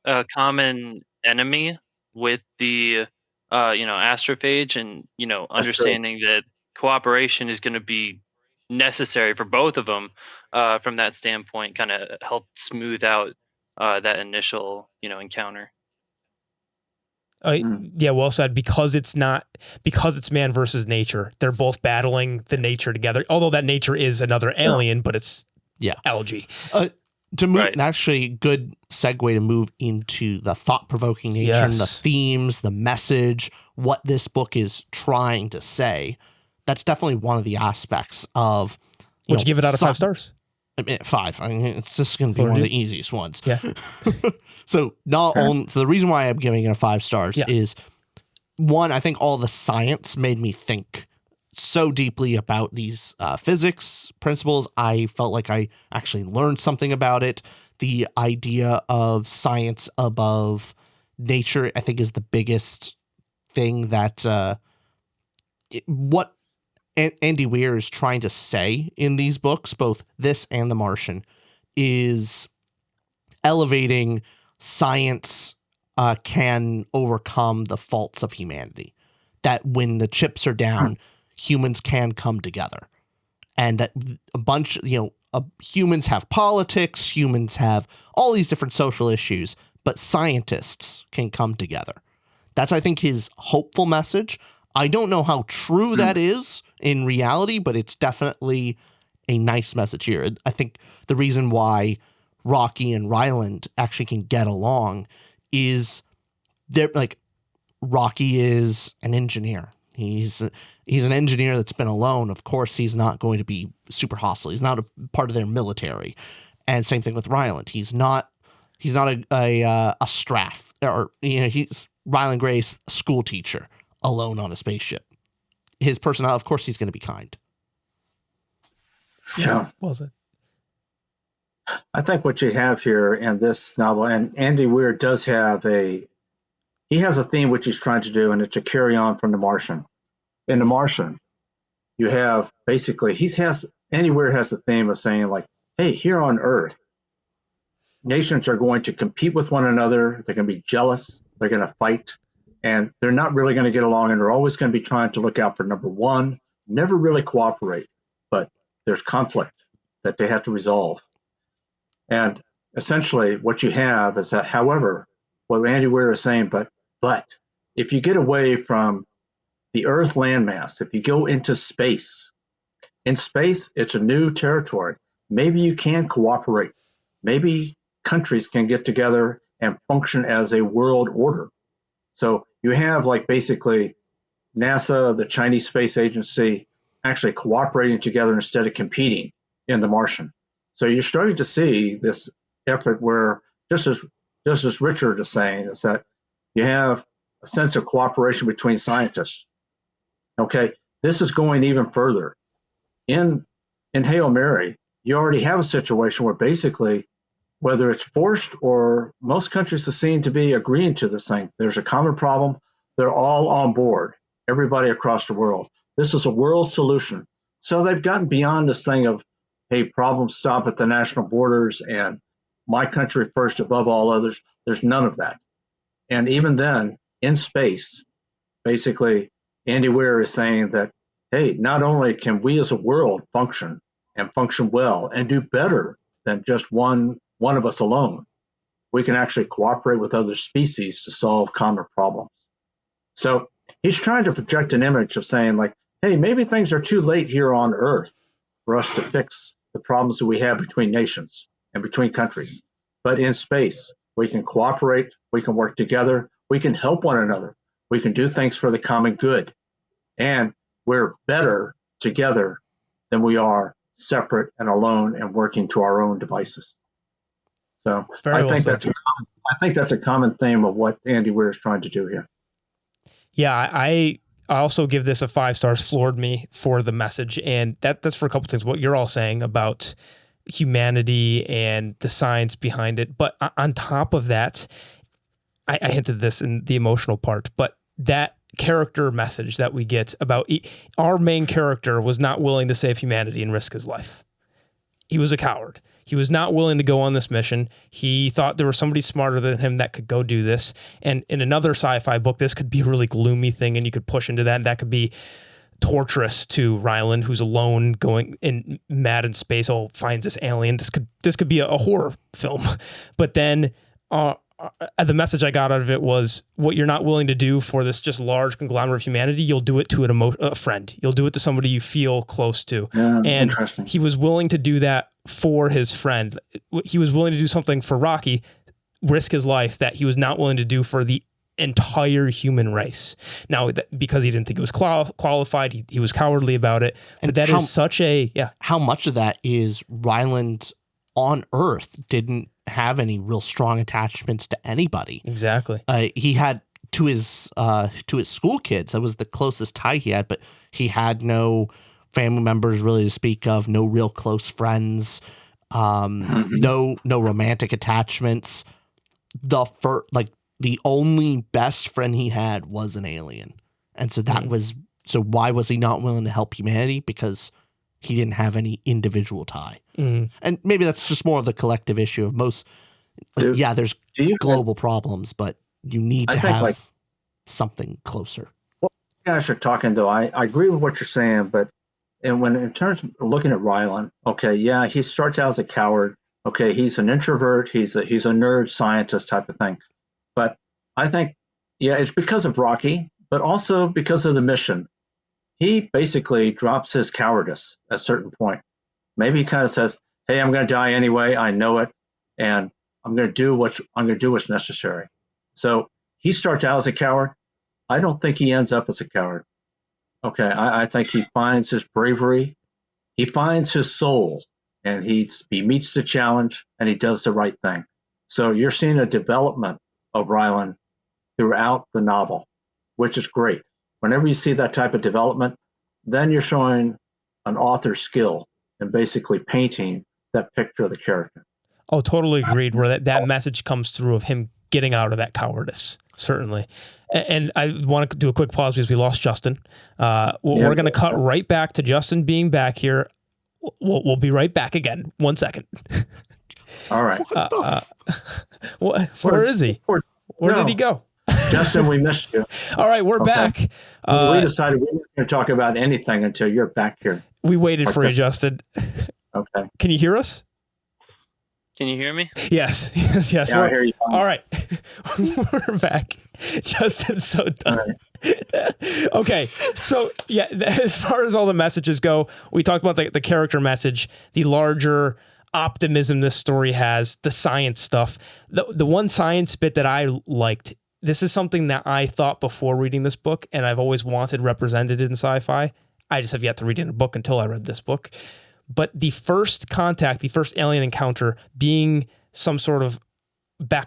a common enemy with the astrophage, and understanding that cooperation is going to be necessary for both of them from that standpoint, kind of helped smooth out that initial encounter. Yeah, well said. Because it's man versus nature. They're both battling the nature together. Although that nature is another alien, but it's algae. To move, Right. actually, good segue to move into the thought-provoking nature, and the Yes. themes, the message, what this book is trying to say. That's definitely one of the aspects of. Would you give it out of 5 stars? I mean, 5. I mean, it's just going to be Florida? one of the easiest ones. Yeah. So the reason why I'm giving it a 5 stars is, one, I think all the science made me think so deeply about these physics principles. I felt like I actually learned something about it. The idea of science above nature, I think, is the biggest thing that what Andy Weir is trying to say in these books, both this and The Martian, is elevating science can overcome the faults of humanity. That when the chips are down, humans can come together. And that a bunch, humans have politics, humans have all these different social issues, but scientists can come together. That's, I think, his hopeful message. I don't know how true that is in reality, but it's definitely a nice message here. I think the reason why Rocky and Ryland actually can get along is they're like, Rocky is an engineer. He's an engineer that's been alone. Of course, he's not going to be super hostile. He's not a part of their military. And same thing with Ryland. He's not a straff, or he's Ryland Gray's school teacher alone on a spaceship. His personality, of course, he's going to be kind. Yeah. Was it? I think what you have here in this novel, and Andy Weir does have he has a theme which he's trying to do, and it's a carry on from The Martian. In The Martian, you have basically, Andy Weir has a theme of saying, like, hey, here on Earth, nations are going to compete with one another. They're going to be jealous. They're going to fight, and they're not really going to get along, and they're always going to be trying to look out for number one, never really cooperate, but there's conflict that they have to resolve. And essentially what you have is that, however, what Andy Weir is saying, but if you get away from the Earth landmass, if you go into space, in space, it's a new territory. Maybe you can cooperate. Maybe countries can get together and function as a world order. So you have, like, basically NASA, the Chinese Space Agency, actually cooperating together instead of competing in The Martian. So you're starting to see this effort where, just as Richard is saying, is that you have a sense of cooperation between scientists. Okay, this is going even further. In Hail Mary, you already have a situation where basically, whether it's forced or most countries seem to be agreeing to this thing, there's a common problem. They're all on board, everybody across the world. This is a world solution. So they've gotten beyond this thing of, hey, problems stop at the national borders and my country first above all others. There's none of that. And even then, in space, basically, Andy Weir is saying that, hey, not only can we as a world function and function well and do better than just one of us alone, we can actually cooperate with other species to solve common problems. So he's trying to project an image of saying, like, hey, maybe things are too late here on Earth for us to fix the problems that we have between nations and between countries. But in space, we can cooperate, we can work together, we can help one another, we can do things for the common good. And we're better together than we are separate and alone and working to our own devices. So I think that's a common theme of what Andy Weir is trying to do here. Yeah, I also give this a 5 stars. Floored me for the message, and that's for a couple things. What you're all saying about humanity and the science behind it, but on top of that, I hinted this in the emotional part, but that character message that we get about our main character was not willing to save humanity and risk his life. He was a coward. He was not willing to go on this mission. He thought there was somebody smarter than him that could go do this. And in another sci-fi book, this could be a really gloomy thing, and you could push into that. And that could be torturous to Ryland, who's alone going in mad in space. Oh, finds this alien. This could be a horror film. But then the message I got out of it was, what you're not willing to do for this just large conglomerate of humanity, you'll do it to a friend. You'll do it to somebody you feel close to. Yeah, and interesting. he was willing to do that for his friend. He was willing to do something for Rocky, risk his life, that he was not willing to do for the entire human race. Now, because he didn't think it was qualified, he was cowardly about it. And but that is such a, How much of that is Ryland on Earth didn't have any real strong attachments to anybody. Exactly. He had to his school kids. That was the closest tie he had, but he had no family members really to speak of, no real close friends, no romantic attachments. The only best friend he had was an alien. And so so why was he not willing to help humanity? Because he didn't have any individual tie. Mm-hmm. And maybe that's just more of the collective issue of most, there's global problems, but you need to have something closer. Well, you guys are talking though. I agree with what you're saying, but in terms of looking at Ryland, okay, yeah, he starts out as a coward. Okay, he's an introvert. He's a nerd scientist type of thing. But I think, it's because of Rocky, but also because of the mission. He basically drops his cowardice at a certain point. Maybe he kind of says, "Hey, I'm going to die anyway. I know it, and I'm going to do what's necessary." So he starts out as a coward. I don't think he ends up as a coward. Okay, I think he finds his bravery, he finds his soul, and he meets the challenge and he does the right thing. So you're seeing a development of Ryland throughout the novel, which is great. Whenever you see that type of development, then you're showing an author's skill in basically painting that picture of the character. Oh, totally agreed. Where that message comes through of him getting out of that cowardice, certainly. And I want to do a quick pause because we lost Justin. We're going to cut right back to Justin being back here. We'll be right back again. 1 second. All right. Where is he? Where did he go? Justin, we missed you. All right, we're back. We decided we weren't going to talk about anything until you're back here. We waited for you, Justin. Okay. Can you hear us? Can you hear me? Yes. Yeah, I hear you. All right. We're back. Justin's so done. Right. Okay. So, as far as all the messages go, we talked about the character message, the larger optimism this story has, the science stuff. The one science bit that I liked, this is something that I thought before reading this book, and I've always wanted represented in sci-fi. I just have yet to read it in a book until I read this book. But the first contact, the first alien encounter being some sort of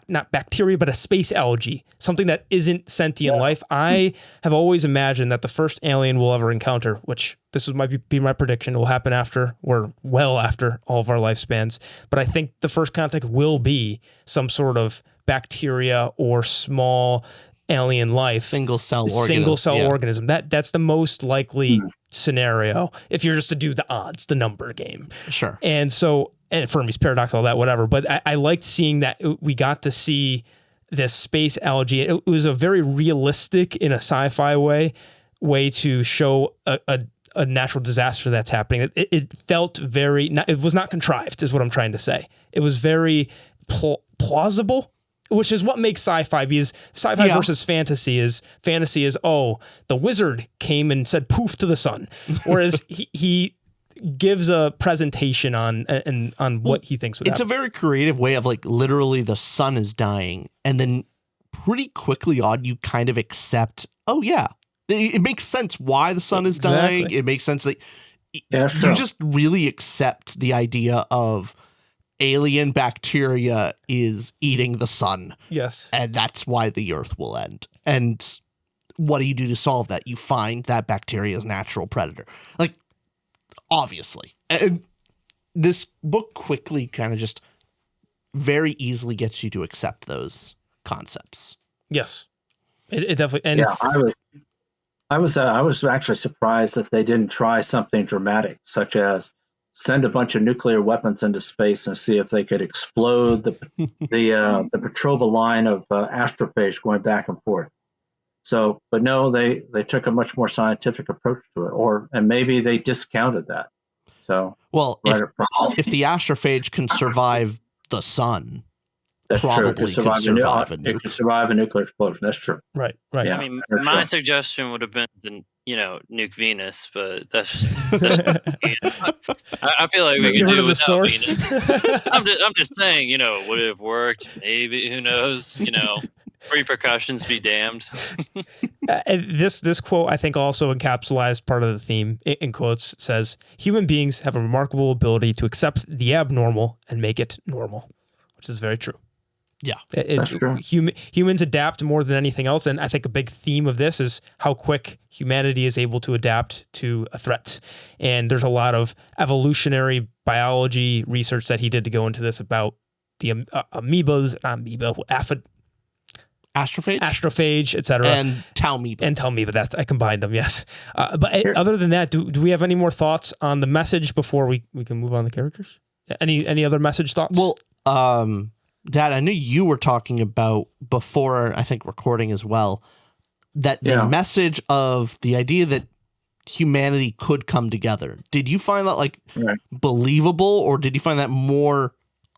not bacteria, but a space algae, something that isn't sentient life. I have always imagined that the first alien we'll ever encounter, which might be my prediction, will happen after all of our lifespans. But I think the first contact will be some sort of bacteria or small alien life, single cell organism. That's the most likely scenario if you're just to do the odds, the number game. Sure. And so, and Fermi's paradox, all that, whatever. But I liked seeing that we got to see this space algae. It was a very realistic, in a sci-fi way to show a natural disaster that's happening. It felt very, it was not contrived, is what I'm trying to say. It was very plausible, which is what makes sci-fi, because sci-fi versus fantasy is, oh, the wizard came and said poof to the sun. Whereas he gives a presentation on what he thinks would happen. It's a very creative way of, like, literally the sun is dying, and then pretty quickly on you kind of accept, oh yeah, it makes sense why the sun is dying. It makes sense that you just really accept the idea of alien bacteria is eating the sun. Yes. And that's why the earth will end. And what do you do to solve that? You find that bacteria's natural predator. Like, obviously. And this book quickly kind of just very easily gets you to accept those concepts. Yes. It definitely. And I was actually surprised that they didn't try something dramatic, such as send a bunch of nuclear weapons into space and see if they could explode the Petrova line of astrophage going back and forth. So, but no, they took a much more scientific approach to it, and maybe they discounted that. So, Well, right if the astrophage can survive the sun, that's true. It probably could could survive a it nuke. could survive a nuclear explosion. That's true. Right. Yeah, I mean, that's my true. suggestion would have been, nuke Venus, but that's just I feel like we Get could rid do of the without source. Venus. I'm just saying, would it have worked? Maybe. Who knows? Repercussions be damned. This quote, I think, also encapsulates part of the theme. In quotes, it says, "Human beings have a remarkable ability to accept the abnormal and make it normal," which is very true. Yeah, That's true. Humans adapt more than anything else, and I think a big theme of this is how quick humanity is able to adapt to a threat. And there's a lot of evolutionary biology research that he did to go into this about the astrophage, etc. And Talmoeba. I combined them, yes. But other than that, do we have any more thoughts on the message before we can move on to characters? Any other message thoughts? Well, Dad, I knew you were talking about before, I think, recording as well, that the message of the idea that humanity could come together. Did you find that believable, or did you find that more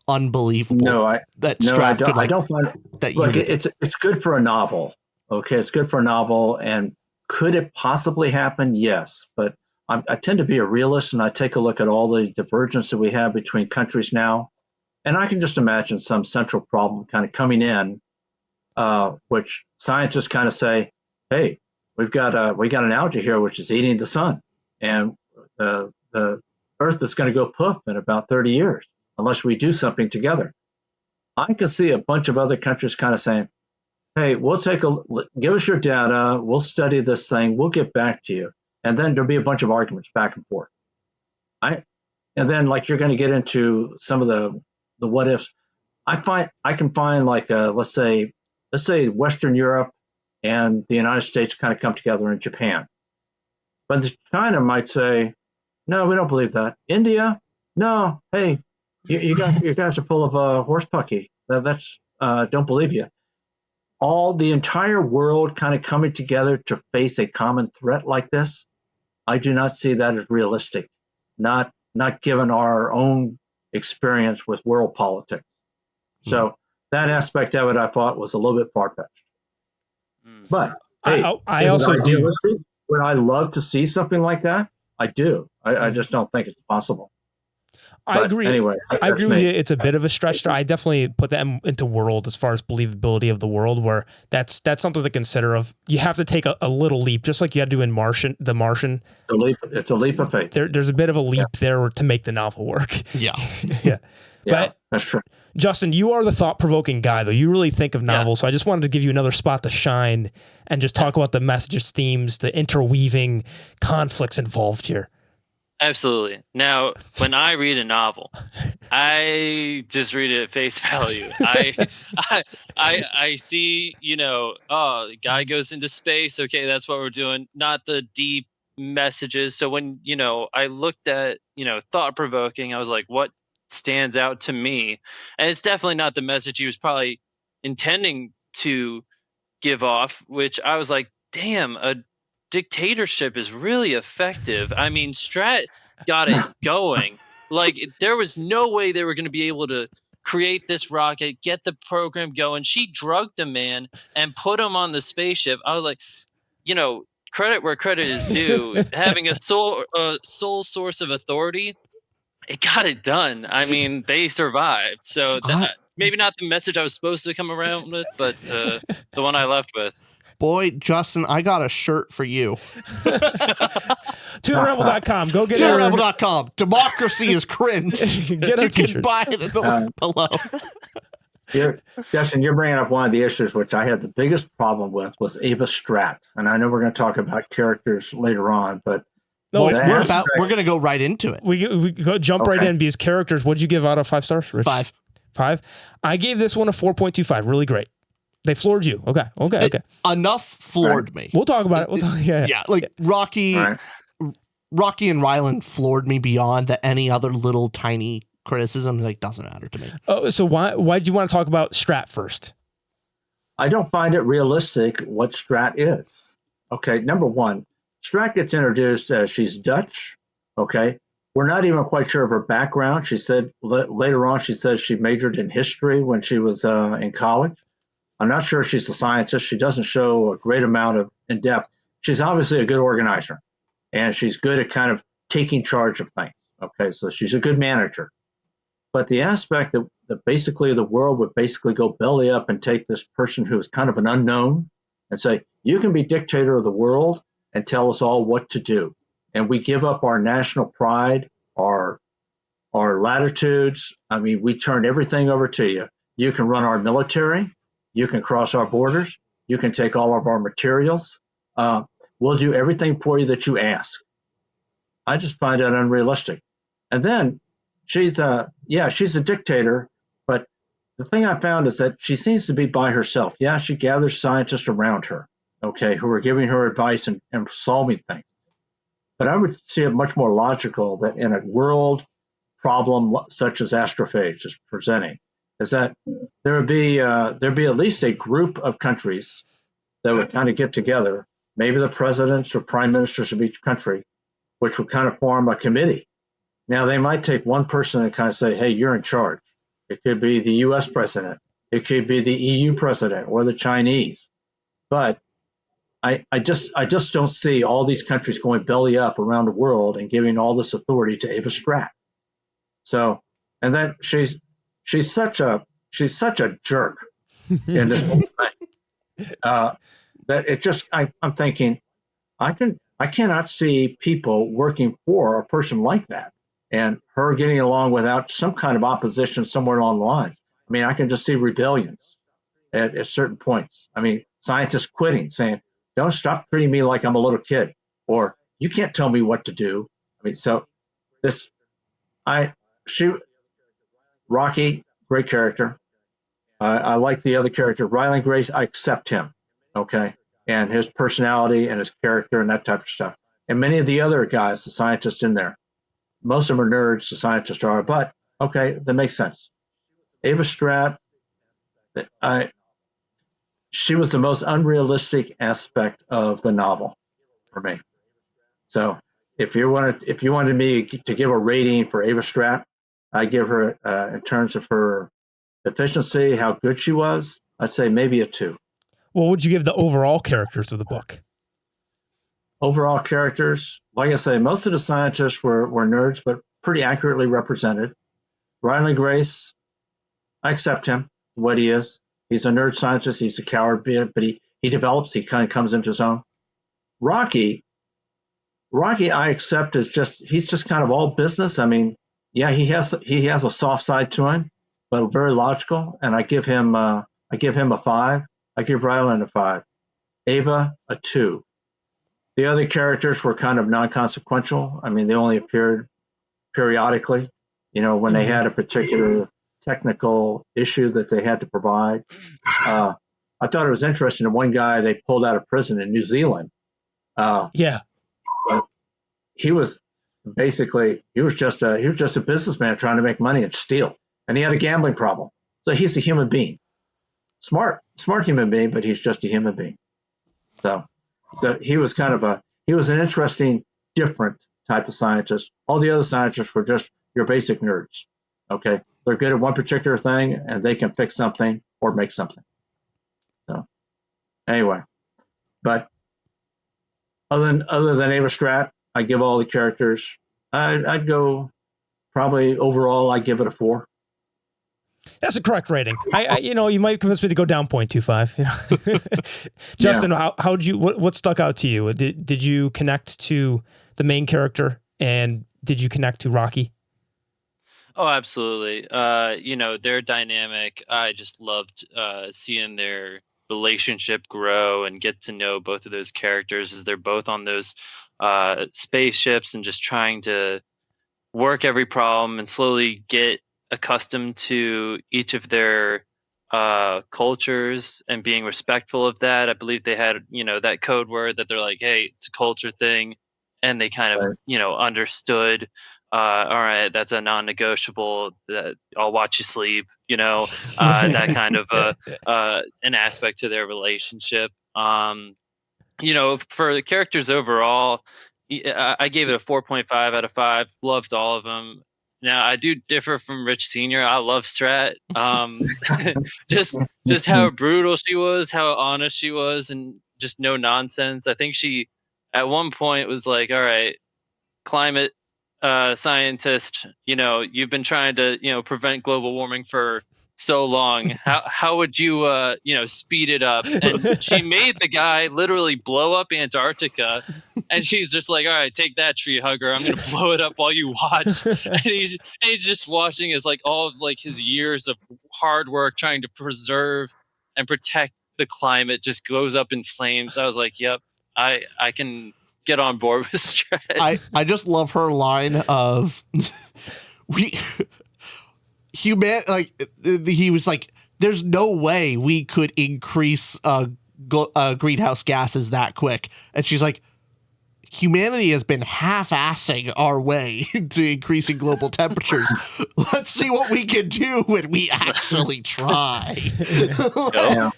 unbelievable? No, I don't find that. It's good for a novel. Okay, it's good for a novel, and could it possibly happen? Yes, but I tend to be a realist, and I take a look at all the divergence that we have between countries now. And I can just imagine some central problem kind of coming in, which scientists kind of say, "Hey, we got an algae here which is eating the sun, and the Earth is going to go poof in about 30 years unless we do something together." I can see a bunch of other countries kind of saying, "Hey, give us your data, we'll study this thing, we'll get back to you," and then there'll be a bunch of arguments back and forth. And then you're going to get into some of the what ifs. I can find let's say Western Europe and the United States kind of come together in Japan, but China might say, "No, we don't believe that." India, "No, hey, you guys are full of horse pucky. That's don't believe you." The entire world kind of coming together to face a common threat like this, I do not see that as realistic. Not given our own experience with world politics. So that aspect of it, I thought, was a little bit far-fetched. But hey, I also do. Would I love to see something like that? I do. I just don't think it's possible. I agree. Anyway, I agree with you. It's a bit of a stretch. I definitely put that into world as far as believability of the world, where that's something to consider. You have to take a little leap, just like you had to do in The Martian. It's a leap of faith. There's a bit of a leap there to make the novel work. Yeah. Yeah. But that's true. Justin, you are the thought-provoking guy, though. You really think of novels, so I just wanted to give you another spot to shine and just talk about the messages, themes, the interweaving conflicts involved here. Absolutely. Now, when I read a novel, I just read it at face value. I see, the guy goes into space. Okay, that's what we're doing. Not the deep messages. So when, I looked at, thought-provoking, I was like, what stands out to me? And it's definitely not the message he was probably intending to give off, which I was like, damn, a dictatorship is really effective. I mean, Strat got it going. There was no way they were going to be able to create this rocket, get the program going. She drugged a man and put him on the spaceship. I was like, credit where credit is due. Having a sole source of authority, it got it done. I mean, they survived. So maybe not the message I was supposed to come around with, but the one I left with. Boy, Justin, I got a shirt for you. ToTheRamble.com. Go get it. ToTheRamble.com. Democracy is cringe. Get our You can t-shirts. buy it in the link below. Justin, you're bringing up one of the issues which I had the biggest problem with was Ava Strat. And I know we're going to talk about characters later on, but No, we're going to go right into it. We go jump right in because characters. What'd you give out of 5 stars, Rich? 5. 5? I gave this one a 4.25. Really great. They floored you. Okay. Enough floored me. We'll talk about it. Yeah, Rocky and Ryland floored me beyond that any other little tiny criticism doesn't matter to me. Oh, so why did you want to talk about Strat first? I don't find it realistic what Strat is. Okay, number one, Strat gets introduced as she's Dutch. Okay, we're not even quite sure of her background. She said later on, she says she majored in history when she was in college. I'm not sure she's a scientist. She doesn't show a great amount of in depth. She's obviously a good organizer, and she's good at kind of taking charge of things. Okay, so she's a good manager. But the aspect that basically the world would basically go belly up and take this person who's kind of an unknown and say, you can be dictator of the world and tell us all what to do. And we give up our national pride, our latitudes. I mean, we turn everything over to you. You can run our military. You can cross our borders. You can take all of our materials. We'll do everything for you that you ask. I just find that unrealistic. And then she's a dictator, but the thing I found is that she seems to be by herself. Yeah, she gathers scientists around her, okay, who are giving her advice and solving things. But I would see it much more logical that in a world problem such as astrophage is presenting, is that there'd be at least a group of countries that would kind of get together, maybe the presidents or prime ministers of each country, which would kind of form a committee. Now, they might take one person and kind of say, hey, you're in charge. It could be the US president. It could be the EU president or the Chinese. But I just don't see all these countries going belly up around the world and giving all this authority to Ava Stratt. So, and then she's such a jerk in this whole thing that it just I'm thinking I cannot see people working for a person like that and her getting along without some kind of opposition somewhere along the lines. I mean, I can just see rebellions at certain points. I mean, scientists quitting, saying, don't stop treating me like I'm a little kid, or you can't tell me what to do. I mean, so Rocky, great character. I like the other character. Ryland Grace, I accept him, okay, and his personality and his character and that type of stuff. And many of the other guys, the scientists in there, most of them are nerds, the scientists are, but okay, that makes sense. Ava Stratt, she was the most unrealistic aspect of the novel for me. So if you wanted me to give a rating for Ava Stratt, I give her in terms of her efficiency, how good she was, I'd say maybe a 2. What would you give the overall characters of the book? Overall characters, like I say, most of the scientists were nerds, but pretty accurately represented. Riley Grace, I accept him, what he is. He's a nerd scientist. He's a coward, but he develops. He kind of comes into his own. Rocky, I accept as he's just kind of all business. I mean, yeah, he has a soft side to him, but very logical. And I give him a 5. I give Ryland a 5. Ava a 2. The other characters were kind of non-consequential. I mean, they only appeared periodically, when they had a particular technical issue that they had to provide. I thought it was interesting. One guy they pulled out of prison in New Zealand. He was just a businessman trying to make money and steal, and he had a gambling problem. So he's a human being, smart human being, but he's just a human being. So he was he was an interesting, different type of scientist. All the other scientists were just your basic nerds. Okay, they're good at one particular thing, and they can fix something or make something. So anyway, but other than Ava Stratt, I give all the characters. I'd go probably overall. I give it a 4. That's a correct rating. You might convince me to go down 0.25. Justin, what stuck out to you? Did you connect to the main character, and did you connect to Rocky? Oh, absolutely. Their dynamic. I just loved seeing their relationship grow and get to know both of those characters as they're both on those spaceships and just trying to work every problem and slowly get accustomed to each of their cultures and being respectful of that. I believe they had, that code word that they're like, hey, it's a culture thing. And they kind of, understood all right, that's a non-negotiable. That I'll watch you sleep. That kind of an aspect to their relationship. For the characters overall, I gave it a 4.5 out of 5. Loved all of them. Now I do differ from Rich Senior. I love Strat. Just how brutal she was, how honest she was, and just no nonsense. I think she, at one point, was like, "All right, climate scientist, you've been trying to, prevent global warming for so long. How would you, speed it up?" And she made the guy literally blow up Antarctica. And she's just like, "All right, take that, tree hugger. I'm gonna blow it up while you watch." And he's just watching as like all of like his years of hard work trying to preserve and protect the climate just goes up in flames. I was like, "Yep, I can get on board with Strat." I just love her line of we human like he was like, there's no way we could increase greenhouse gases that quick, and she's like, humanity has been half-assing our way to increasing global temperatures. Let's see what we can do when we actually try.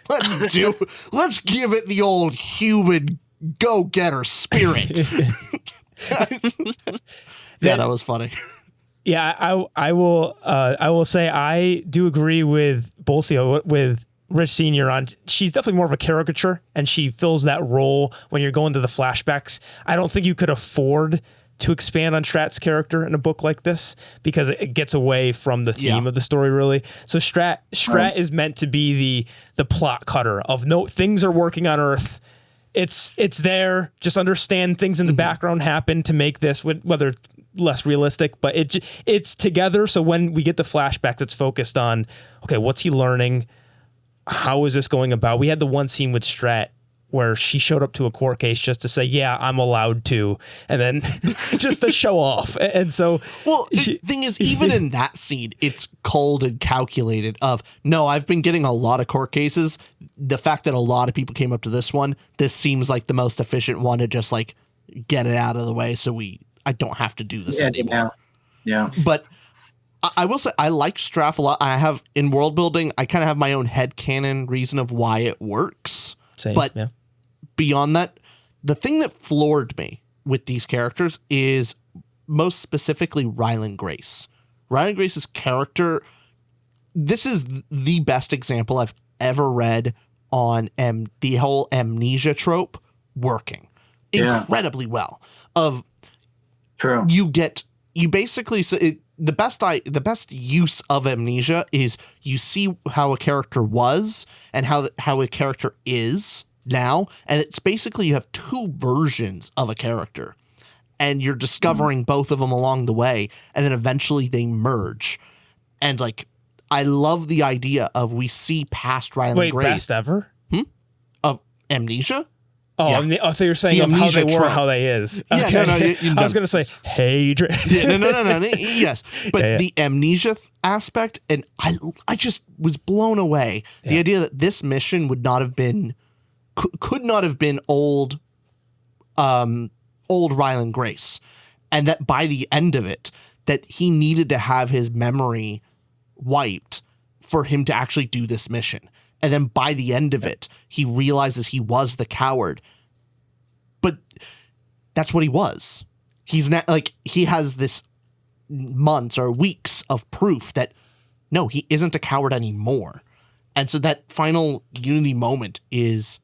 Let's give it the old human go-getter spirit. Yeah, that was funny. Yeah, I will say I do agree with both with Rich Senior on. She's definitely more of a caricature, and she fills that role when you're going to the flashbacks. I don't think you could afford to expand on Strat's character in a book like this because it gets away from the theme of the story, really. So Strat is meant to be the plot cutter of no, things are working on Earth. It's there. Just understand things in the background happen to make this, whether less realistic, but it's together. So when we get the flashbacks, it's focused on, okay, what's he learning? How is this going about? We had the one scene with Strat where she showed up to a court case just to say, "Yeah, I'm allowed to," and then just to show off. And so, well, the thing is, even in that scene, it's cold and calculated. No, I've been getting a lot of court cases. The fact that a lot of people came up to this one, this seems like the most efficient one to just like get it out of the way, so I don't have to do this anymore. Yeah. But I will say I like Strat a lot. I have in world building, I kind of have my own headcanon reason of why it works. Same, but yeah. Beyond that, the thing that floored me with these characters is most specifically Ryland Grace. Ryland Grace's character, this is the best example I've ever read on the whole amnesia trope working incredibly well. True. You basically the best use of amnesia is you see how a character was and how a character is now, and it's basically you have two versions of a character, and you're discovering both of them along the way, and then eventually they merge. And like, I love the idea of we see past Ryland Grace. Best ever? Of amnesia. Oh, Yeah. I thought you were saying of how they were, trope. how they is. Yeah, Okay. no, I was going to say, hey, no. Yes, but the amnesia aspect, and I just was blown away. The idea that this mission would not have been, could not have been old Ryland Grace, and that by the end of it, that he needed to have his memory wiped for him to actually do this mission. And then by the end of it, he realizes he was the coward. But that's what he was. He's not like, he has this months or weeks of proof that no, he isn't a coward anymore. And so that final unity moment is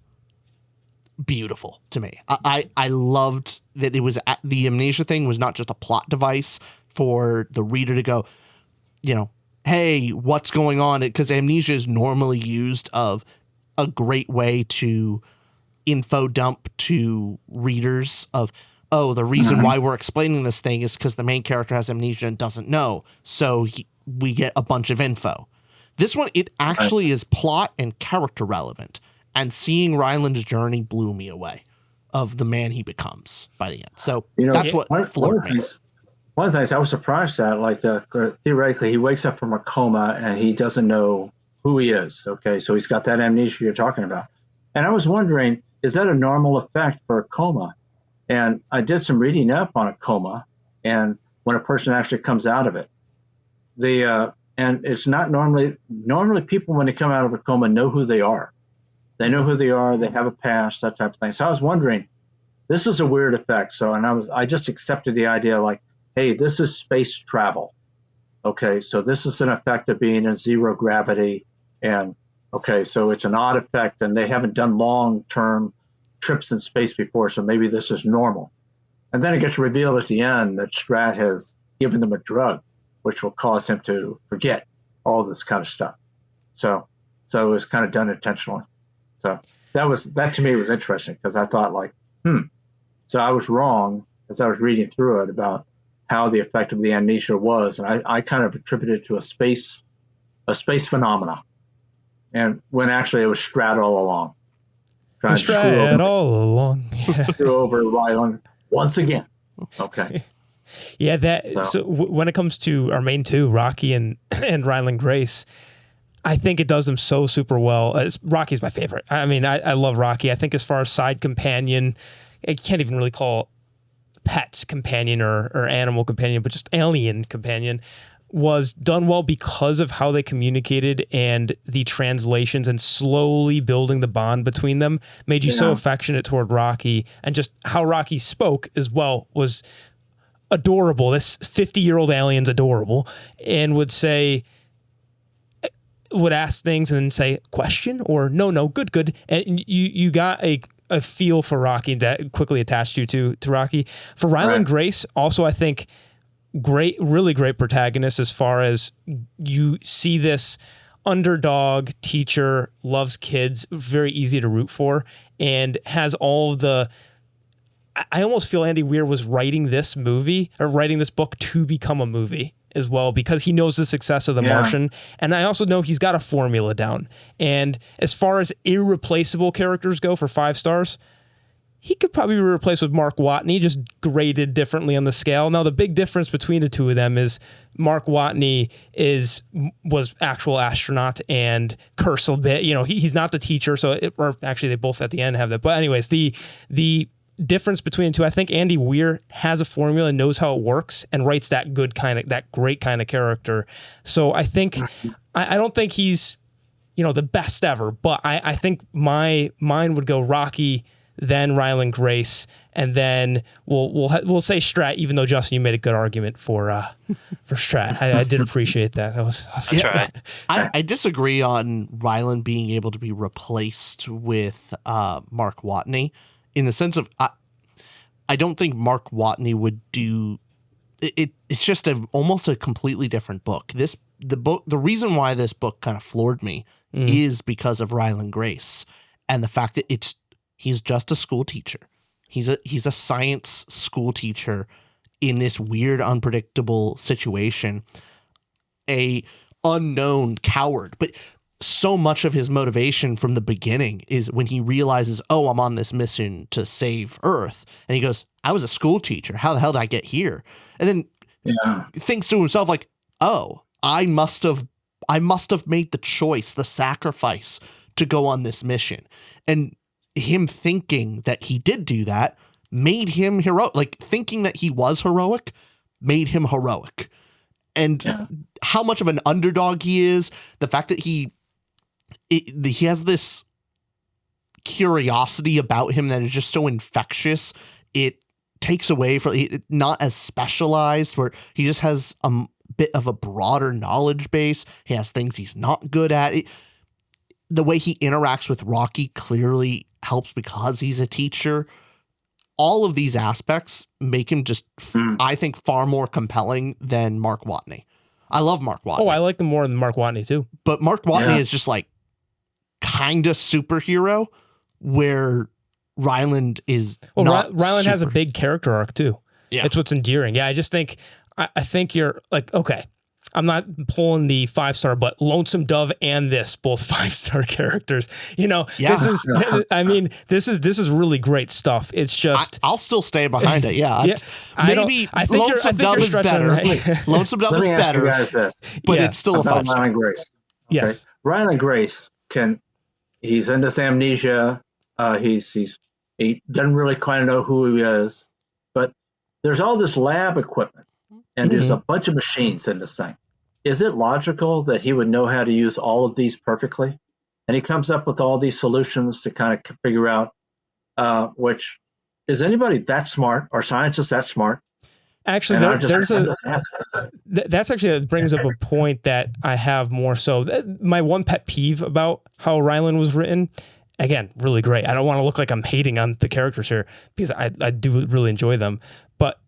beautiful to me. I loved that it was the amnesia thing was not just a plot device for the reader to go, hey, what's going on? Because amnesia is normally used of a great way to info dump to readers of, oh, the reason why we're explaining this thing is because the main character has amnesia and doesn't know. So we get a bunch of info. This one, it actually is plot and character relevant. And seeing Ryland's journey blew me away of the man he becomes by the end. So that's what floored me. One of the things I was surprised at, like theoretically, he wakes up from a coma and he doesn't know who he is. Okay, so he's got that amnesia you're talking about. And I was wondering, is that a normal effect for a coma? And I did some reading up on a coma. And when a person actually comes out of it. And it's not normally people, when they come out of a coma, know who they are. They know who they are. They have a past, that type of thing. So I was wondering, this is a weird effect. So, and I just accepted the idea, like, hey, this is space travel. Okay, so this is an effect of being in zero gravity, and okay, so it's an odd effect, and they haven't done long-term trips in space before, so maybe this is normal. And then it gets revealed at the end that Strat has given them a drug, which will cause him to forget all this kind of stuff. So it was kind of done intentionally. So that to me was interesting, because I thought, like, so I was wrong as I was reading through it about how the effect of the amnesia was, and I kind of attributed it to a space phenomena, and when actually it was Strat all along, trying to Strat all along. screw over Ryland once again. Okay. Yeah, so when it comes to our main two, Rocky and Ryland Grace, I think it does them so super well. Rocky's my favorite. I mean, I love Rocky. I think as far as side companion, I can't even really call pets companion or animal companion, but just alien companion, was done well because of how they communicated, and the translations and slowly building the bond between them made you so affectionate toward Rocky, and just how Rocky spoke as well was adorable. This 50-year-old alien's adorable, and would ask things and then say question or no, good. And you got a feel for Rocky that quickly attached you to Rocky. For Ryland Grace, also, I think really great protagonist, as far as you see this underdog teacher, loves kids, very easy to root for, and has all of the... I almost feel Andy Weir was writing this book to become a movie as well, because he knows the success of The Martian. And I also know he's got a formula down. And as far as irreplaceable characters go for 5 stars, he could probably be replaced with Mark Watney, just graded differently on the scale. Now, the big difference between the two of them is Mark Watney was actual astronaut and curse a bit. You know, he's not the teacher, or actually they both at the end have that. But anyways, the difference between the two, I think Andy Weir has a formula and knows how it works, and writes that great kind of character. So I think I don't think he's, the best ever, but I think mine would go Rocky, then Ryland Grace, and then we'll say Strat, even though Justin, you made a good argument for Strat. I did appreciate that. That's right. I disagree on Ryland being able to be replaced with Mark Watney, in the sense of I don't think Mark Watney would do it. It's just almost a completely different book. The reason why this book kind of floored me is because of Ryland Grace, and the fact that he's just a school teacher. He's a science school teacher in this weird, unpredictable situation, a unknown coward, but so much of his motivation from the beginning is when he realizes, oh, I'm on this mission to save Earth. And he goes, I was a school teacher. How the hell did I get here? And then thinks to himself, like, oh, I must have made the choice, the sacrifice to go on this mission. And him thinking that he did do that made him heroic. Like, thinking that he was heroic made him heroic. And how much of an underdog he is, the fact that he has this curiosity about him that is just so infectious, it takes away from not as specialized, where he just has a bit of a broader knowledge base. He has things he's not good at. The way he interacts with Rocky clearly helps because he's a teacher. All of these aspects make him just, I think, far more compelling than Mark Watney. I love Mark Watney. Oh, I like them more than Mark Watney too. But Mark Watney is just like kind of superhero, where Ryland is not. Ryland has a big character arc too. Yeah, it's what's endearing. Yeah, I just think I think you're like, okay, I'm not pulling the 5-star, but Lonesome Dove and this both 5-star characters. This is. I mean, this is really great stuff. It's just I'll still stay behind it. Yeah, maybe I think Lonesome Dove is better. Lonesome Dove is better, but it's still a 5-star. Ryland Grace. Okay? Yes, Ryland Grace he's in this amnesia. He doesn't really kind of know who he is, but there's all this lab equipment. and there's a bunch of machines in this thing. Is it logical that he would know how to use all of these perfectly? And he comes up with all these solutions to kind of figure out which is anybody that smart or scientists that smart? Actually, that's actually that brings up a point that I have more so. My one pet peeve about how Ryland was written, again, really great. I don't want to look like I'm hating on the characters here because I do really enjoy them. But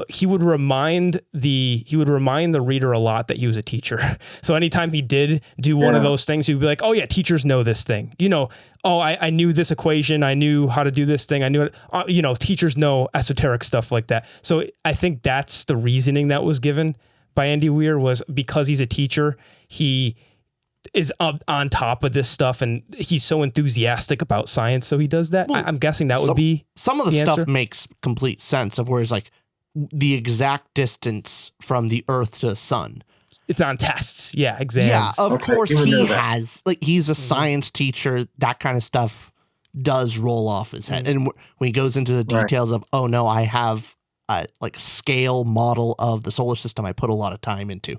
he would remind the reader a lot that he was a teacher. So anytime he did do one of those things, he would be like, "Oh yeah, teachers know this thing. Oh, I knew this equation. I knew how to do this thing. I knew it. Teachers know esoteric stuff like that." So I think that's the reasoning that was given by Andy Weir, was because he's a teacher, he is up on top of this stuff and he's so enthusiastic about science, so he does that. Well, I'm guessing that would be some of the stuff makes complete sense of where it's like the exact distance from the Earth to the sun. It's on tests, exams. Yeah, of course he has, like, he's a science teacher. That kind of stuff does roll off his head, and when he goes into the details of, oh no, I have a scale model of the solar system I put a lot of time into.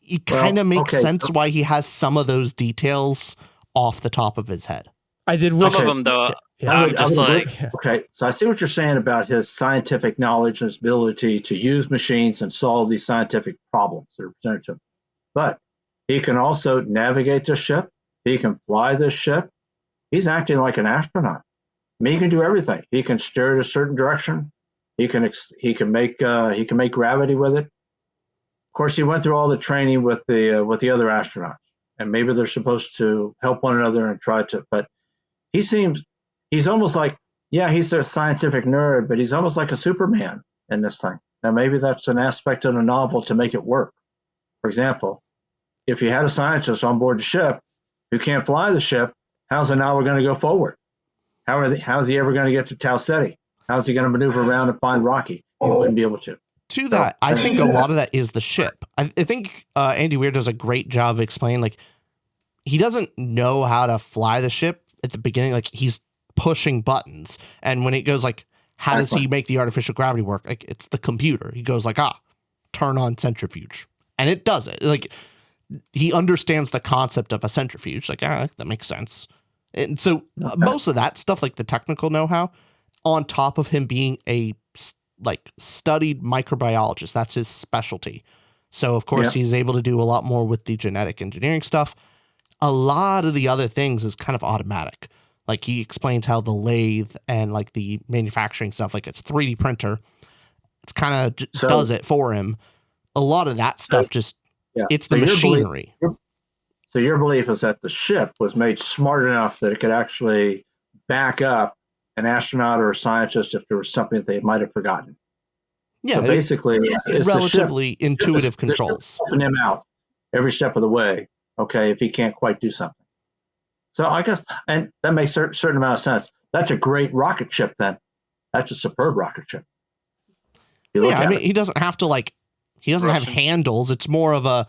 It kind of makes sense why he has some of those details off the top of his head. I did some of them though. Okay, so I see what you're saying about his scientific knowledge and his ability to use machines and solve these scientific problems that are presented to him. But he can also navigate the ship. He can fly this ship. He's acting like an astronaut. I mean, he can do everything. He can steer it a certain direction. He can make gravity with it. Of course, he went through all the training with the other astronauts, and maybe they're supposed to help one another and try to. But he's almost like, he's a scientific nerd, but he's almost like a Superman in this thing. Now, maybe that's an aspect of the novel to make it work. For example, if you had a scientist on board the ship who can't fly the ship, how's the novel going to go forward? How's he ever going to get to Tau Ceti? How's he going to maneuver around and find Rocky? He wouldn't be able to. To that, I think a lot of that is the ship. I think Andy Weir does a great job of explaining, like, he doesn't know how to fly the ship at the beginning. Like, he's pushing buttons, and when it goes like, how does he make the artificial gravity work? Like, it's the computer. He goes like, turn on centrifuge, and it does it. Like, he understands the concept of a centrifuge. Like, that makes sense. And so most of that stuff, like the technical know-how, on top of him being a studied microbiologist, that's his specialty. So of course he's able to do a lot more with the genetic engineering stuff. A lot of the other things is kind of automatic. Like, he explains how the lathe and like the manufacturing stuff, like it's 3D printer, it's kind of does it for him. A lot of that stuff it's the machinery. So your belief is that the ship was made smart enough that it could actually back up an astronaut or a scientist if there was something they might have forgotten. Yeah, so basically, it's relatively intuitive controls, helping him out every step of the way. Okay, if he can't quite do something. So I guess, and that makes a certain amount of sense. That's a great rocket ship. Then that's a superb rocket ship. Yeah, I mean, he doesn't have to he doesn't have handles. It's more of a,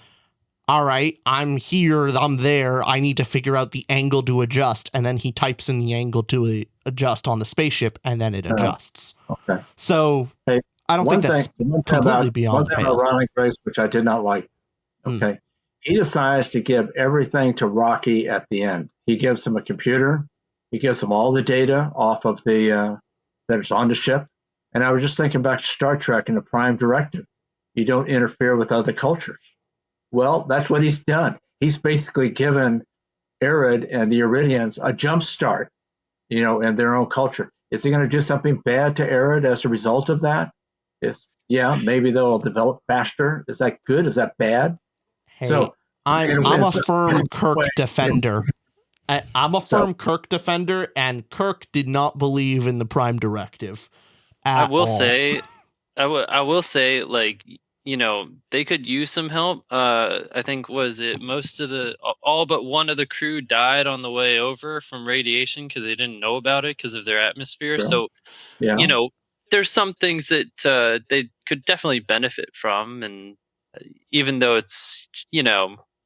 all right, I'm here, I'm there, I need to figure out the angle to adjust, and then he types in the angle to adjust on the spaceship, and then it adjusts. Okay. So I don't think that's completely beyond one thing about Ronald Grace, which I did not like. Okay. He decides to give everything to Rocky at the end. He gives him a computer. He gives him all the data off of that is on the ship. And I was just thinking back to Star Trek and the Prime Directive. You don't interfere with other cultures. Well, that's what he's done. He's basically given Arid and the Iridians a jump start, in their own culture. Is he going to do something bad to Arid as a result of that? Maybe they'll develop faster. Is that good? Is that bad? Hey, so I'm a firm Kirk defender. I'm a firm Kirk defender, and Kirk did not believe in the Prime Directive. I will say, like, they could use some help. I think most of all but one of the crew died on the way over from radiation because they didn't know about it because of their atmosphere. Sure. So, there's some things that they could definitely benefit from, and even though it's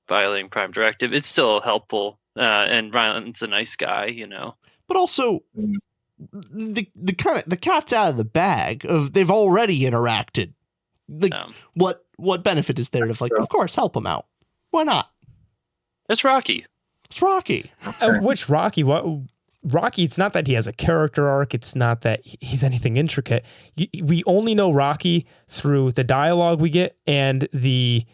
violating Prime Directive, it's still helpful. And Ryland's a nice guy, But also, the cat's out of the bag of they've already interacted like, Um, what benefit is there to like? Of course, help him out. Why not? it's Rocky. It's Rocky. Which Rocky? What Rocky? It's not that he has a character arc. It's not that he's anything intricate. We only know Rocky through the dialogue we get and the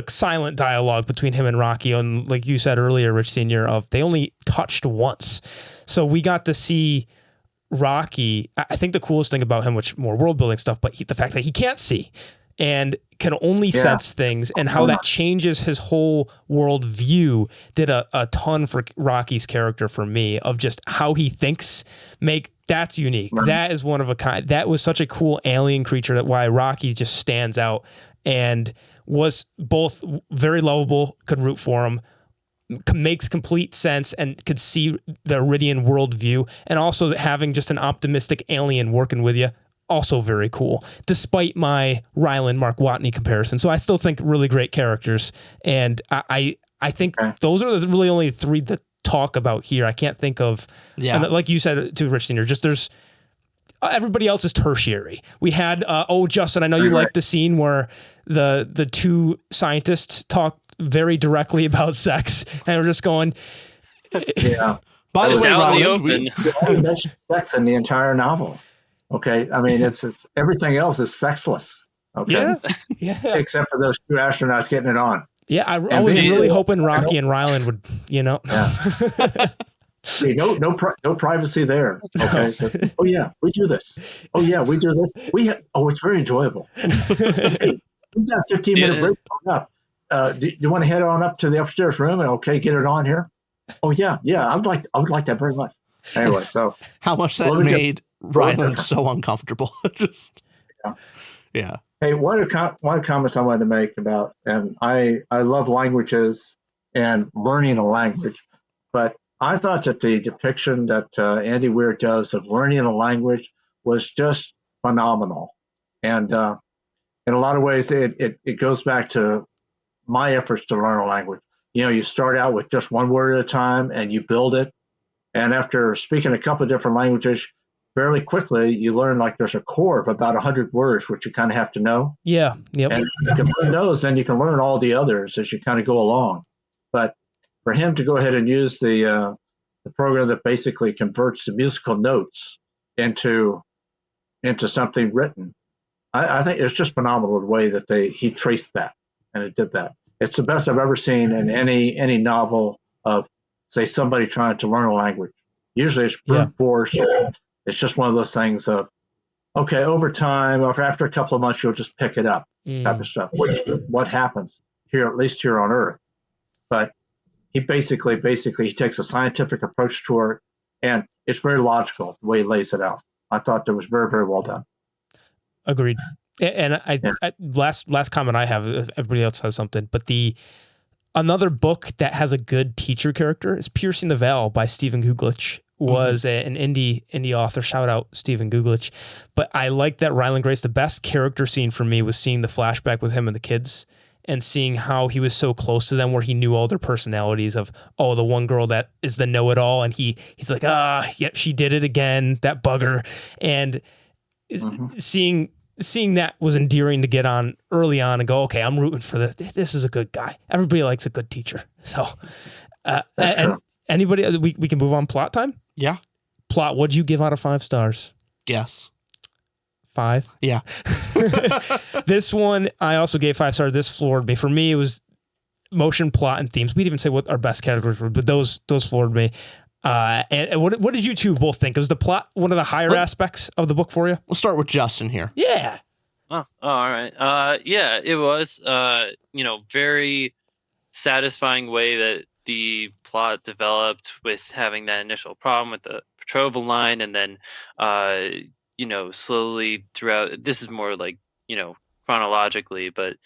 silent dialogue between him and Rocky. And like you said earlier, Rich Senior, of they only touched once, so we got to see Rocky. I think the coolest thing about him, which more world building stuff, but the fact that he can't see and can only sense things, and how that changes his whole world view, did a ton for Rocky's character for me, of just how he thinks. That's unique. Right. That is one of a kind. That was such a cool alien creature, that why Rocky just stands out and was both very lovable, could root for him, makes complete sense, and could see the Iridian worldview, and also having just an optimistic alien working with you. Also very cool, despite my Ryland Mark Watney comparison. So I still think really great characters, and I think those are really only three to talk about here. I can't think of, and like you said to Rich Senior, just there's everybody else is tertiary. We had Justin, I know you liked the scene where the two scientists talk very directly about sex, and we're just going, Yeah. By the Just way, out in the Ryland, open. You only mention sex in the entire novel. Okay, I mean it's everything else is sexless. Okay, yeah, except for those two astronauts getting it on. yeah. I And was being- really hoping Rocky and Ryland would, See, no privacy there. Okay, says, oh yeah, we do this. Oh yeah, we do this. It's very enjoyable. Hey, we got a 15-minute break coming up. Do you want to head on up to the upstairs room and get it on here? Oh yeah, I would like that very much. Anyway, so how much that Let me made Ryland so uncomfortable. Just yeah. Hey, one of the comments I wanted to make about, and I love languages and learning a language, but I thought that the depiction that Andy Weir does of learning a language was just phenomenal. And in a lot of ways, it goes back to my efforts to learn a language. You start out with just one word at a time and you build it. And after speaking a couple of different languages, fairly quickly, you learn like there's a core of about 100 words, which you kind of have to know. yeah, yep. And you can learn those, then you can learn all the others as you kind of go along. But for him to go ahead and use the program that basically converts the musical notes into something written, I think it's just phenomenal the way that he traced that and it did that. It's the best I've ever seen in any novel of, say, somebody trying to learn a language. Usually it's brute force. It's just one of those things of, okay, over time, or after a couple of months, you'll just pick it up, type of stuff, which is what happens here, at least here on Earth. But he basically he takes a scientific approach to it, and it's very logical the way he lays it out. I thought that was very, very well done. Agreed. And I last comment I have, if everybody else has something, but another book that has a good teacher character is Piercing the Veil by Stephen Googlich. Was an indie author. Shout out Stephen Googlich. But I like that Ryland Grace. The best character scene for me was seeing the flashback with him and the kids, and seeing how he was so close to them, where he knew all their personalities of, the one girl that is the know-it-all, and he's like, yep, she did it again, that bugger. And seeing that was endearing to get on early on and go, okay, I'm rooting for this. This is a good guy. Everybody likes a good teacher. So, That's true. Anybody, we can move on. Plot time? Yeah. Plot, what'd you give out of 5 stars? Yes. 5? Yeah. This one, I also gave 5 stars. This floored me. For me, it was motion, plot, and themes. We didn't even say what our best categories were, but those floored me. And what did you two both think? Was the plot one of the higher aspects of the book for you? We'll start with Justin here. Yeah. Oh, all right. Yeah, it was, very satisfying way that the plot developed, with having that initial problem with the betrothal line, and then, slowly throughout, this is more like, chronologically, but,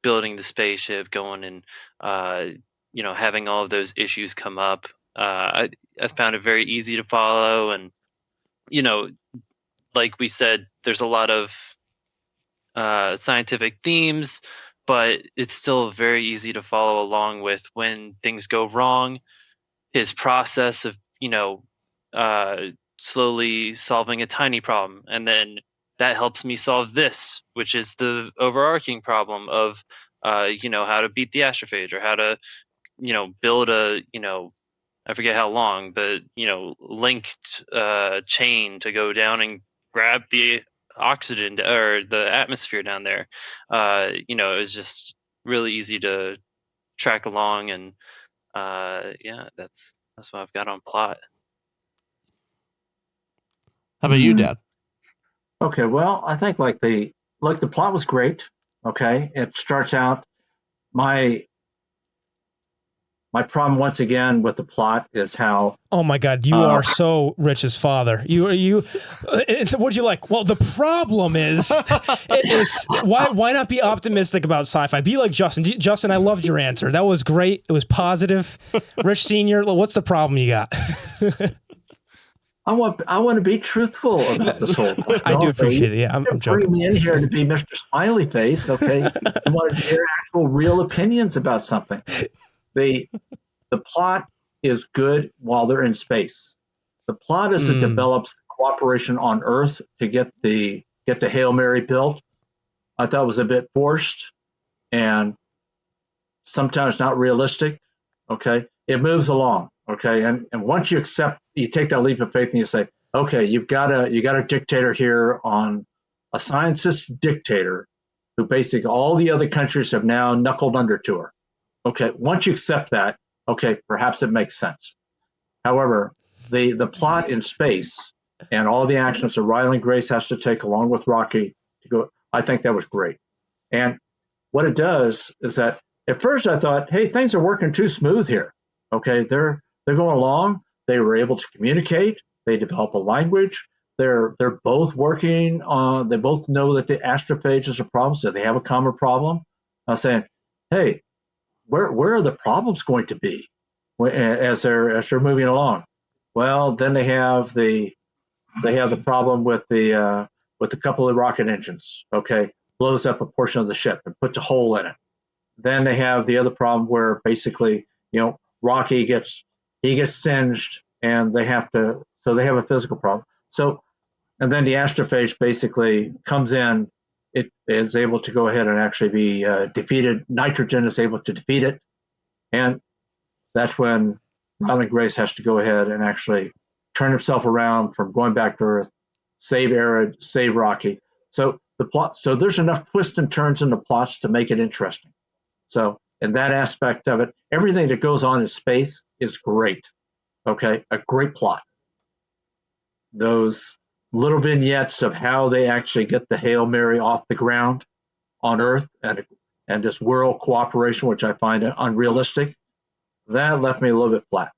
building the spaceship, going and, having all of those issues come up. I found it very easy to follow, and, like we said, there's a lot of scientific themes, but it's still very easy to follow along with when things go wrong. His process of, slowly solving a tiny problem, and then that helps me solve this, which is the overarching problem of how to beat the astrophage, or how to build a I forget how long, but linked chain to go down and grab the oxygen or the atmosphere down there. It was just really easy to track along, and that's what I've got on plot. How about you, Dad? Okay, well, I think like the plot was great. Okay, it starts out my problem once again with the plot is how. Oh my God, you are so Rich's father. What'd you like? Well, the problem is, it's why not be optimistic about sci-fi? Be like Justin. Justin, I loved your answer. That was great. It was positive. Rich Senior, what's the problem you got? I want to be truthful about this whole thing. I do appreciate it. Yeah, I'm joking. Bring me in here to be Mr. Smiley Face, okay? I wanted to hear actual, real opinions about something. The plot is good while they're in space. The plot as it develops cooperation on Earth to get the Hail Mary built, I thought was a bit forced and sometimes not realistic. Okay, it moves along. Okay, and once you take that leap of faith and you say, okay, you got a dictator here, on a scientist dictator who basically all the other countries have now knuckled under to her. Okay, once you accept that, okay, perhaps it makes sense. However, the plot in space and all the actions that Riley and Grace has to take along with Rocky to go, I think that was great. And what it does is that at first I thought, hey, things are working too smooth here. Okay, they're going along. They were able to communicate. They develop a language. They're both working on. They both know that the astrophage is a problem, so they have a common problem. I was saying, hey, where are the problems going to be as they're moving along? Well, then they have the problem with the couple of rocket engines. Okay, blows up a portion of the ship and puts a hole in it. Then they have the other problem where basically, Rocky gets singed, and they have a physical problem. So, and then the astrophage basically comes in. It is able to go ahead and actually be defeated. Nitrogen is able to defeat it, and that's when Riley Grace has to go ahead and actually turn himself around from going back to Earth, save Arid, save Rocky. So the plot. So there's enough twists and turns in the plots to make it interesting. So in that aspect of it, everything that goes on in space is great. Okay, a great plot. Those little vignettes of how they actually get the Hail Mary off the ground on Earth and this world cooperation, which I find unrealistic, that left me a little bit flat.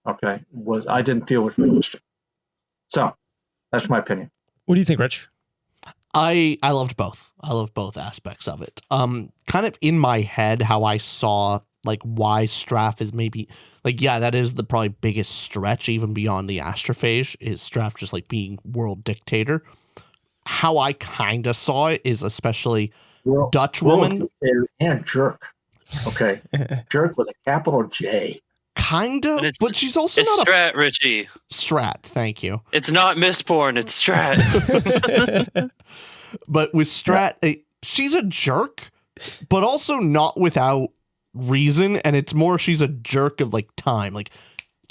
Okay, I didn't feel was realistic. So that's my opinion. What do you think, Rich? I loved both. I loved both aspects of it. Kind of in my head, how I saw like why Straff is maybe like, yeah, that is the probably biggest stretch even beyond the astrophage, is Straff just like being world dictator. How I kind of saw it is especially Dutch woman and jerk. Okay, jerk with a capital J. Kind of, but she's also it's not Strat, Richie. Strat, thank you. It's not Mistborn, it's Strat. But with Strat, she's a jerk, but also not without reason. And it's more she's a jerk of like time. Like,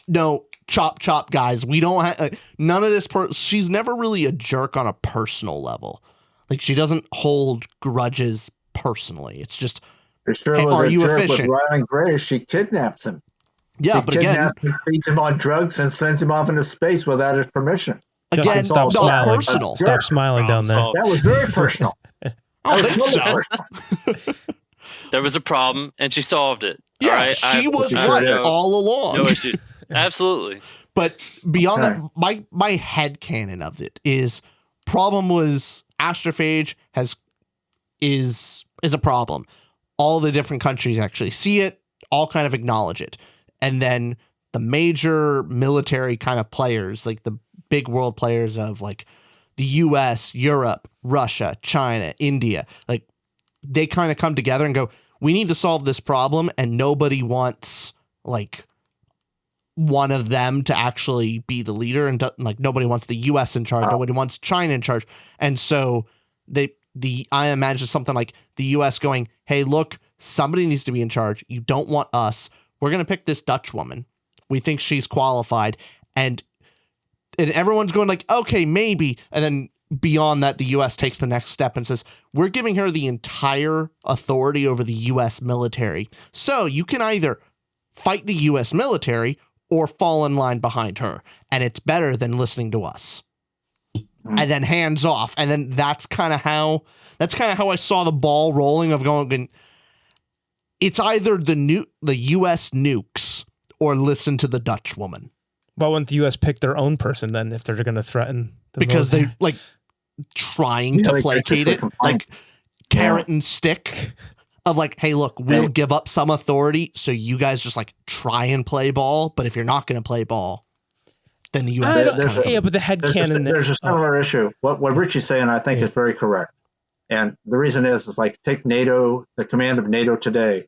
no, chop, guys. We don't have none of this. She's never really a jerk on a personal level. Like, she doesn't hold grudges personally. It's just, sure hey, are you efficient? With Ryan Gray, she kidnaps him. Yeah, but again, feeds him on drugs and sends him off into space without his permission. Again, stop not smiling. personal. Stop smiling down there. That was very personal. I don't think so. There was a problem, and she solved it. Yeah, all right? she was right all along. No issue. Absolutely. But beyond that, my headcanon of it is problem was astrophage is a problem. All the different countries actually see it, all kind of acknowledge it. And then the major military kind of players, like the big world players of like the US, Europe, Russia, China, India, like they kind of come together and go, we need to solve this problem. And nobody wants like one of them to actually be the leader, and like nobody wants the U.S. in charge, nobody wants China in charge, and so I imagine something like the U.S. going, "Hey, look, somebody needs to be in charge. You don't want us. We're gonna pick this Dutch woman. We think she's qualified," and everyone's going like, "Okay, maybe," and then beyond that, the U.S. takes the next step and says, "We're giving her the entire authority over the U.S. military. So you can either fight the U.S. military or fall in line behind her. And it's better than listening to us." And then hands off. And then that's kind of how I saw the ball rolling of going, it's either the U.S. nukes or listen to the Dutch woman. Why wouldn't the U.S. pick their own person then if they're going to threaten? Because they're like trying to placate it, like carrot and stick of like, hey, look, we'll give up some authority so you guys just like try and play ball. But if you're not going to play ball, then the U.S. But the headcanon. There's a similar issue. What Richie's saying, I think, is very correct. And the reason is like take NATO, the command of NATO today.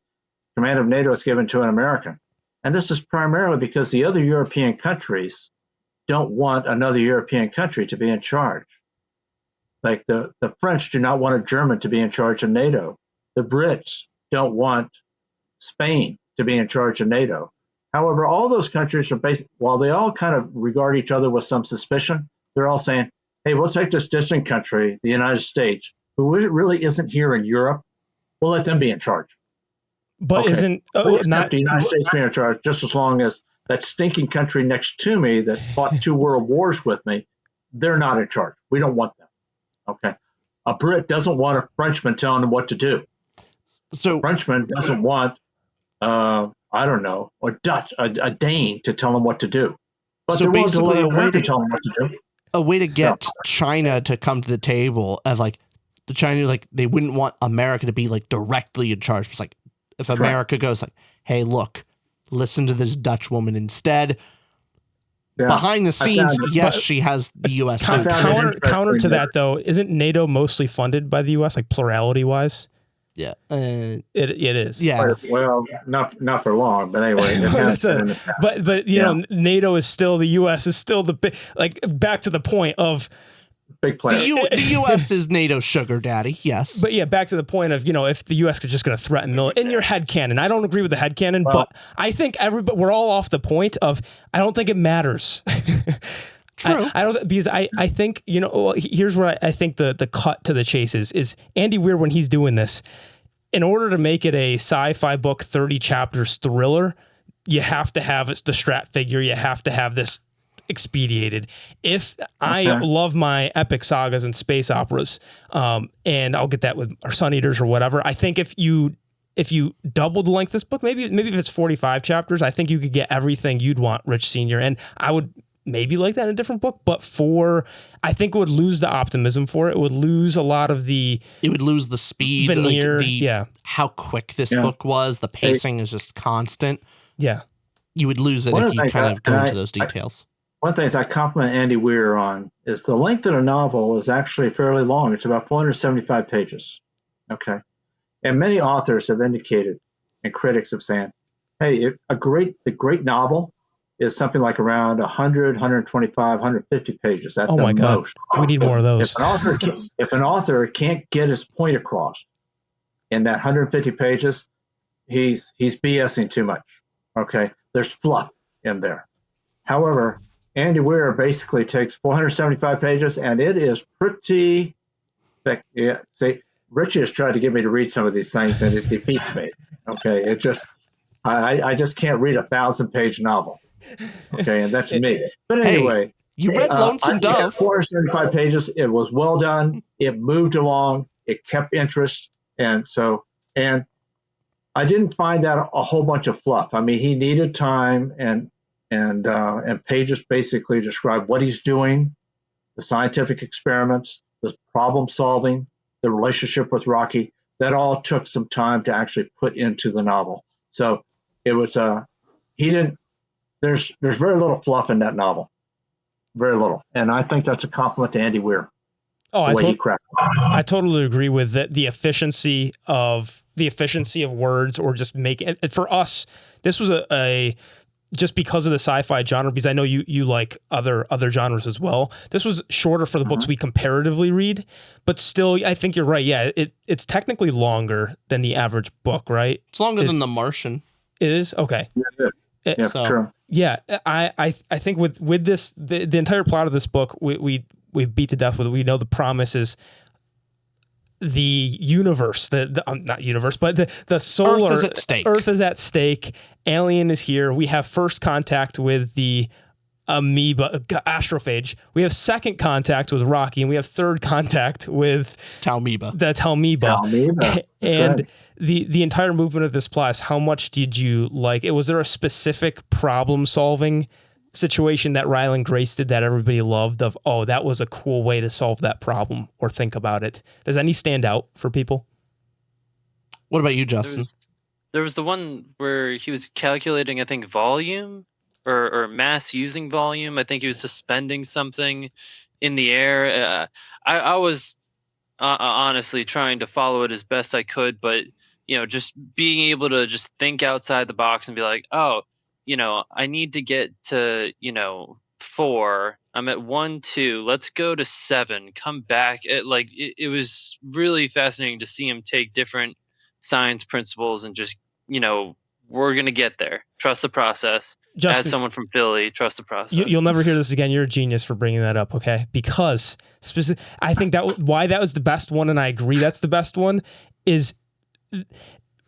Command of NATO is given to an American. And this is primarily because the other European countries don't want another European country to be in charge. Like the French do not want a German to be in charge of NATO. The Brits don't want Spain to be in charge of NATO. However, all those countries are while they all kind of regard each other with some suspicion, they're all saying, hey, we'll take this distant country, the United States, who really isn't here in Europe. We'll let them be in charge. But okay. Isn't we'll not the United States being in charge just as long as that stinking country next to me that fought 2 world wars with me, they're not in charge. We don't want them. Okay. A Brit doesn't want a Frenchman telling them what to do. So a Frenchman doesn't want, I don't know, a Dane to tell them what to do. But so basically a way to tell them what to do. A way to get China to come to the table of like the China, like they wouldn't want America to be like directly in charge. It's like if America goes like, hey, look, listen to this Dutch woman instead. Yeah. Behind the scenes, yes, she has the U.S. Counter to that, though, isn't NATO mostly funded by the U.S., like plurality-wise? Yeah, it is. Yeah, well, not for long, but anyway. It has been but you know, NATO is still the U.S. is still the big. Like back to the point of big player. The U.S. is NATO's sugar daddy. Yes, but yeah, back to the point of if the U.S. is just going to threaten in your headcanon. I don't agree with the headcanon, but I think we're all off the point of I don't think it matters. True. I don't because I think here's what I think the cut to the chase is Andy Weir when he's doing this. In order to make it a sci-fi book, 30 chapters thriller, you have to have the strat figure. You have to have this expedited. I love my epic sagas and space operas, and I'll get that with our Sun Eaters or whatever. I think if you double the length of this book, maybe if it's 45 chapters, I think you could get everything you'd want, Rich Senior, and I would maybe like that in a different book, but I think it would lose the optimism for it. It would lose a lot of the... It would lose the speed, veneer, how quick this book was. The pacing is just constant. Yeah. You would lose it if you kind of go into those details. One of the things I compliment Andy Weir on is the length of the novel is actually fairly long. It's about 475 pages. Okay. And many authors have indicated, and critics have said, hey, the great novel is something like around 100, 125, 150 pages at the most. We need more of those. If an author can't get his point across in that 150 pages, he's BSing too much. Okay, there's fluff in there. However, Andy Weir basically takes 475 pages, and it is pretty thick. Yeah, see, Richie has tried to get me to read some of these things, and it defeats me. Okay, I just can't read a 1,000-page novel. Okay, and that's me. But anyway, you read Lonesome Dove. 475 pages. It was well done. It moved along. It kept interest, and I didn't find that a whole bunch of fluff. I mean, he needed time, and pages basically describe what he's doing, the scientific experiments, the problem solving, the relationship with Rocky. That all took some time to actually put into the novel. So it was There's very little fluff in that novel, very little, and I think that's a compliment to Andy Weir. Oh, I totally agree with that. The efficiency of words, or just making it for us. This was just because of the sci-fi genre, because I know you like other genres as well. This was shorter for the books we comparatively read, but still, I think you're right. Yeah, it's technically longer than the average book, right? It's longer than The Martian. It is? Okay. Yeah, So- true. Yeah, I think with this the entire plot of this book we beat to death with it. We know the promise is the universe, the not universe, but the solar Earth is at stake. Earth is at stake. Alien is here. We have first contact with the amoeba astrophage. We have second contact with Rocky, and we have third contact with Talmeba. the Talmeba. Talmeba. And Right. the entire movement of this plot, how much did you like it? Was there a specific problem solving situation that Ryland Grace did that everybody loved of, oh, that was a cool way to solve that problem or think about it? Does any stand out for people? What about you, Justin? There was the one where he was calculating, I think, volume or mass using volume. I think he was suspending something in the air. I was honestly trying to follow it as best I could, but just being able to just think outside the box and be like, oh, I need to get to 4. I'm at 1, 2. Let's go to 7. Come back. It was really fascinating to see him take different science principles and just we're gonna get there. Trust the process. Justin, As someone from Philly, trust the process. you'll never hear this again. You're a genius for bringing that up, okay? Because I think why that was the best one, and I agree that's the best one, is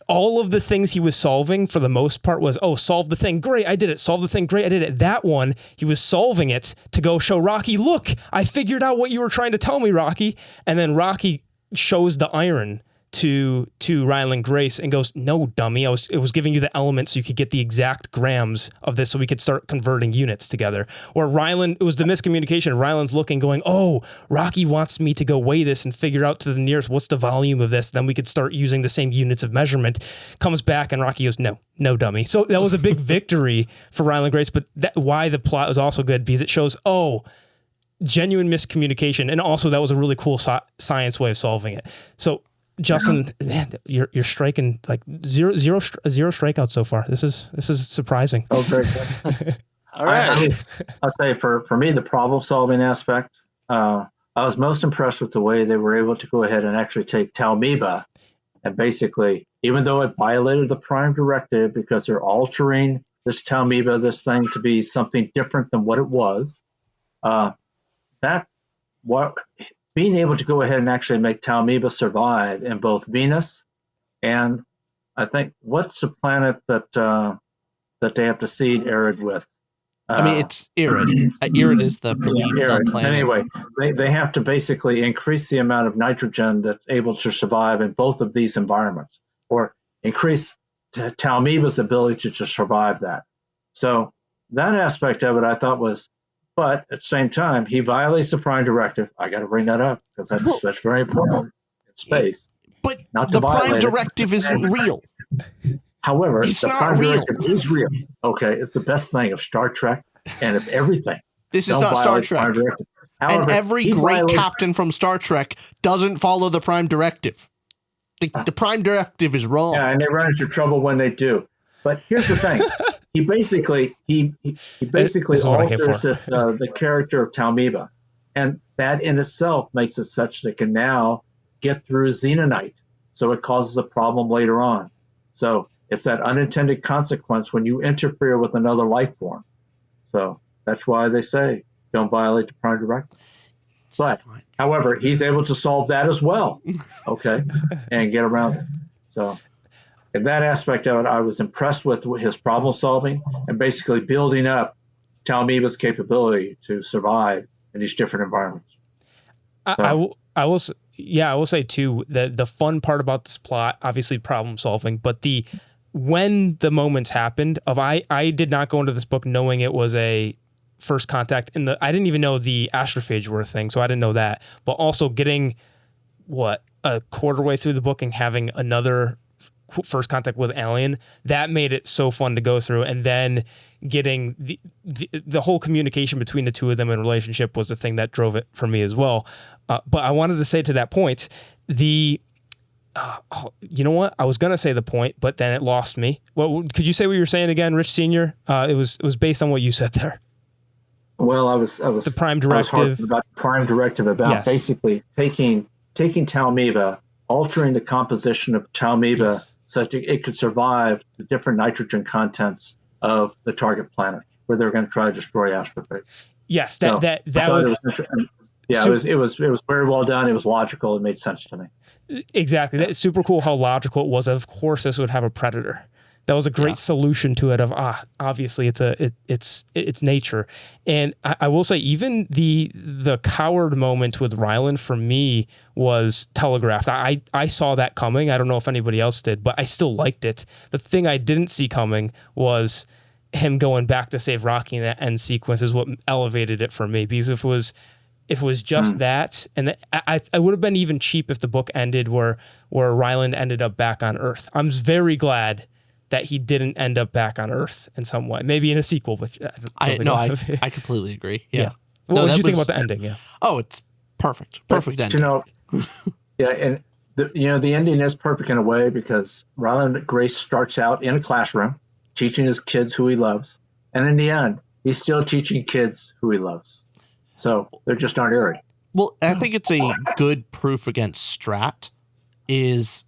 all of the things he was solving for the most part was, oh, solve the thing, great, I did it. Solve the thing, great, I did it. That one, he was solving it to go show Rocky, look, I figured out what you were trying to tell me, Rocky. And then Rocky shows the iron to Ryland Grace and goes, no, dummy, it was giving you the elements so you could get the exact grams of this so we could start converting units together. Or Ryland, it was the miscommunication. Ryland's looking, going, oh, Rocky wants me to go weigh this and figure out to the nearest what's the volume of this. Then we could start using the same units of measurement. Comes back and Rocky goes, no, dummy. So that was a big victory for Ryland Grace, but why the plot was also good, because it shows, genuine miscommunication. And also that was a really cool science way of solving it. So Justin, man, you're striking like zero strikeouts so far. This is surprising. Oh, very good. All right. I'll tell you, for me, the problem solving aspect, I was most impressed with the way they were able to go ahead and actually take Talmeba and basically, even though it violated the Prime Directive because they're altering this Talmeba, this thing, to be something different than what it was, being able to go ahead and actually make Talmeba survive in both Venus and I think what's the planet that they have to seed Arid with? It's Irid. Irid is the Arid. planet. Anyway, they have to basically increase the amount of nitrogen that's able to survive in both of these environments, or increase Talmeba's ability to survive that. So that aspect of it I thought was, but at the same time, he violates the Prime Directive. I got to bring that up because that's very important in space. But Not to the Prime violate it. Directive isn't real. However, It's the not Prime real. Directive is real. Okay, it's the best thing of Star Trek and of everything. This is Don't not Star violate the Prime Trek. Directive. And However, every he great violates- captain from Star Trek doesn't follow the Prime Directive. The Prime Directive is wrong. Yeah, and they run into trouble when they do. But here's the thing: he basically This is what I came alters for. this, the character of Talmeba, and that in itself makes it such that it can now get through Xenonite. So it causes a problem later on. So it's that unintended consequence when you interfere with another life form. So that's why they say don't violate the Prime Directive. But however, he's able to solve that as well, okay, and get around it. So in that aspect of it, I was impressed with his problem solving and basically building up Talmeba's capability to survive in these different environments. I will say too that the fun part about this plot, obviously problem solving, but when the moments happened I did not go into this book knowing it was a first contact I didn't even know the astrophage were a thing, so I didn't know that. But also getting a quarter way through the book and having another first contact with alien, that made it so fun to go through. And then getting the whole communication between the two of them in relationship was the thing that drove it for me as well. But I wanted to say to that point, You know what? I was gonna say the point, but then it lost me. What could you say what you were saying again, Rich Senior? It was based on what you said there. Well, I was The prime I was harping directive. about the prime directive about Yes. basically taking Talmiba, altering the composition of Talmiba Yes. such that it could survive the different nitrogen contents of the target planet, where they're going to try to destroy Astrophyte. Yes. So That I thought was it was interesting. Yeah, so, it was very well done. It was logical. It made sense to me. exactly. That's super cool how logical it was. Of course, this would have a predator. That was a great solution to it. Of obviously it's nature, and I will say even the coward moment with Ryland for me was telegraphed. I saw that coming. I don't know if anybody else did, but I still liked it. The thing I didn't see coming was him going back to save Rocky in that end sequence is what elevated it for me, because if it was just that, and I would have been even cheap if the book ended where Ryland ended up back on Earth. I'm very glad that he didn't end up back on Earth in some way. Maybe in a sequel, but I completely agree. Yeah. What did you think about the ending? Yeah. Oh, it's perfect. Perfect ending. Yeah, and the ending is perfect in a way because Ryland Grace starts out in a classroom teaching his kids who he loves, and in the end, he's still teaching kids who he loves. So they're just not eerie. Well, I think it's a good proof against Strat is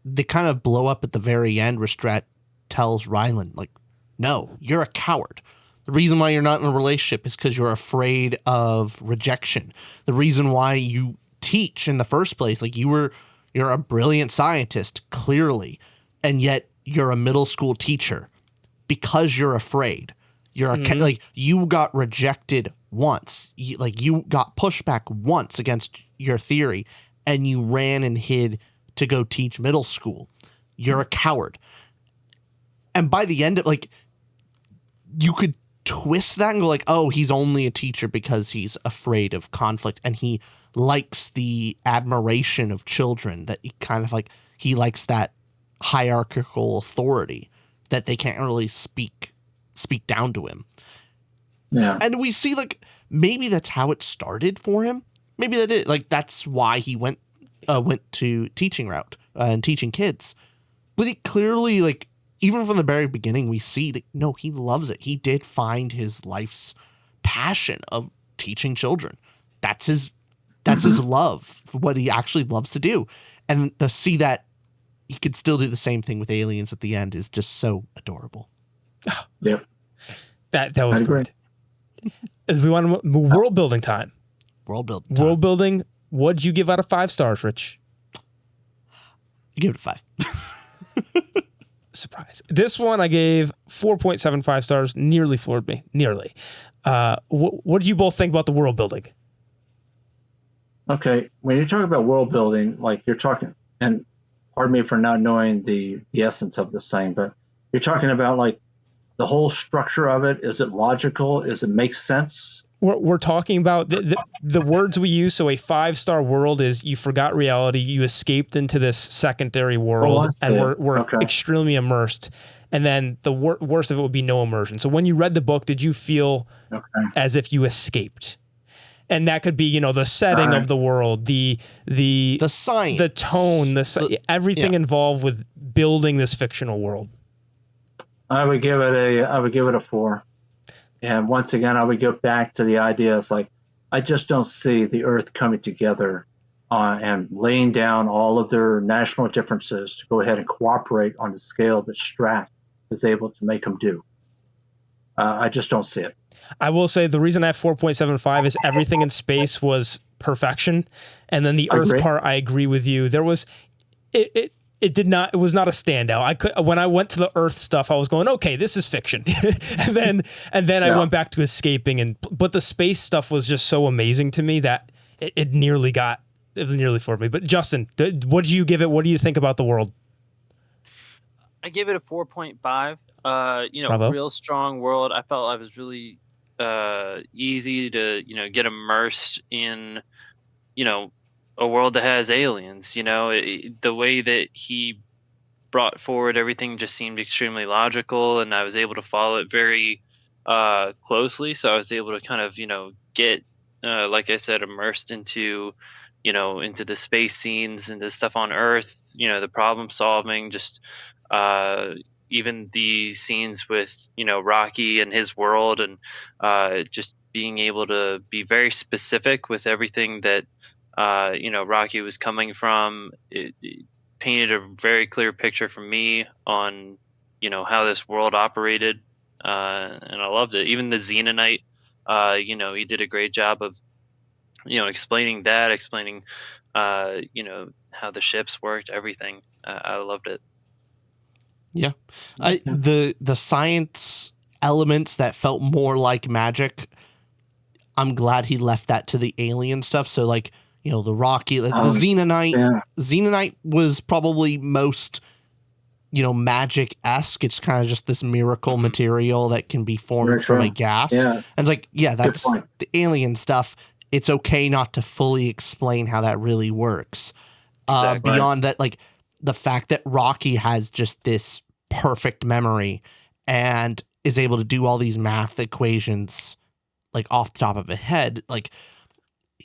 they kind of blow up at the very end where Strat tells Ryland, like, no, you're a coward. The reason why you're not in a relationship is because you're afraid of rejection. The reason why you teach in the first place, like you're a brilliant scientist, clearly, and yet you're a middle school teacher because you're afraid. You're like you got rejected once, you got pushback once against your theory, and you ran and hid to go teach middle school. You're a coward. And by the end of you could twist that and go like, oh, he's only a teacher because he's afraid of conflict and he likes the admiration of children, that he kind of he likes that hierarchical authority that they can't really speak down to him. Yeah. And we see maybe that's how it started for him. Maybe that's why he went to teaching route and teaching kids. But it clearly even from the very beginning, we see that no, he loves it. He did find his life's passion of teaching children. That's his love for what he actually loves to do. And to see that he could still do the same thing with aliens at the end is just so adorable. Yep. That was great. If we want to world building time. World building. What'd you give out of 5 stars, Rich? You give it a 5. Surprise. This one I gave 4.75 stars. Nearly floored me. Nearly. What did you both think about the world building? Okay, when you're talking about world building, you're talking, and pardon me for not knowing the essence of this thing, but you're talking about the whole structure of it. Is it logical? Is it make sense? We're talking about the words we use. So a 5-star world is you forgot reality, you escaped into this secondary world, and we're extremely immersed. And then the worst of it would be no immersion. So when you read the book, did you feel as if you escaped? And that could be, the setting of the world, the science, the tone, everything involved with building this fictional world. I would give it a 4. And once again, I would go back to the idea. It's I just don't see the Earth coming together and laying down all of their national differences to go ahead and cooperate on the scale that Strat is able to make them do. I just don't see it. I will say the reason I have 4.75 is everything in space was perfection. And then the Earth part, I agree with you. There was, it was not a standout. When I went to the Earth stuff, I was going, okay, this is fiction. and then I went back to escaping, but the space stuff was just so amazing to me that it nearly floored me. But Justin, what did you give it? What do you think about the world? I gave it a 4.5. Bravo. Real strong world. I felt I was really easy to, get immersed in, a world that has aliens. The way that he brought forward everything just seemed extremely logical, and I was able to follow it very closely. So I was able to kind of, get, like I said, immersed into into the space scenes, into stuff on Earth, the problem solving, just even the scenes with Rocky and his world, and just being able to be very specific with everything that Rocky was coming from. It painted a very clear picture for me on how this world operated, and I loved it. Even the Xenonite, he did a great job of explaining how the ships worked, everything. I loved it. Yeah. The science elements that felt more like magic, I'm glad he left that to the alien stuff. So like, the Rocky, the Xenonite. Yeah. Xenonite was probably most, magic-esque. It's kind of just this miracle material that can be formed from a gas. Yeah. And it's like, yeah, that's the alien stuff. It's okay not to fully explain how that really works. Exactly. Beyond that, like the fact that Rocky has just this perfect memory and is able to do all these math equations like off the top of his head. Like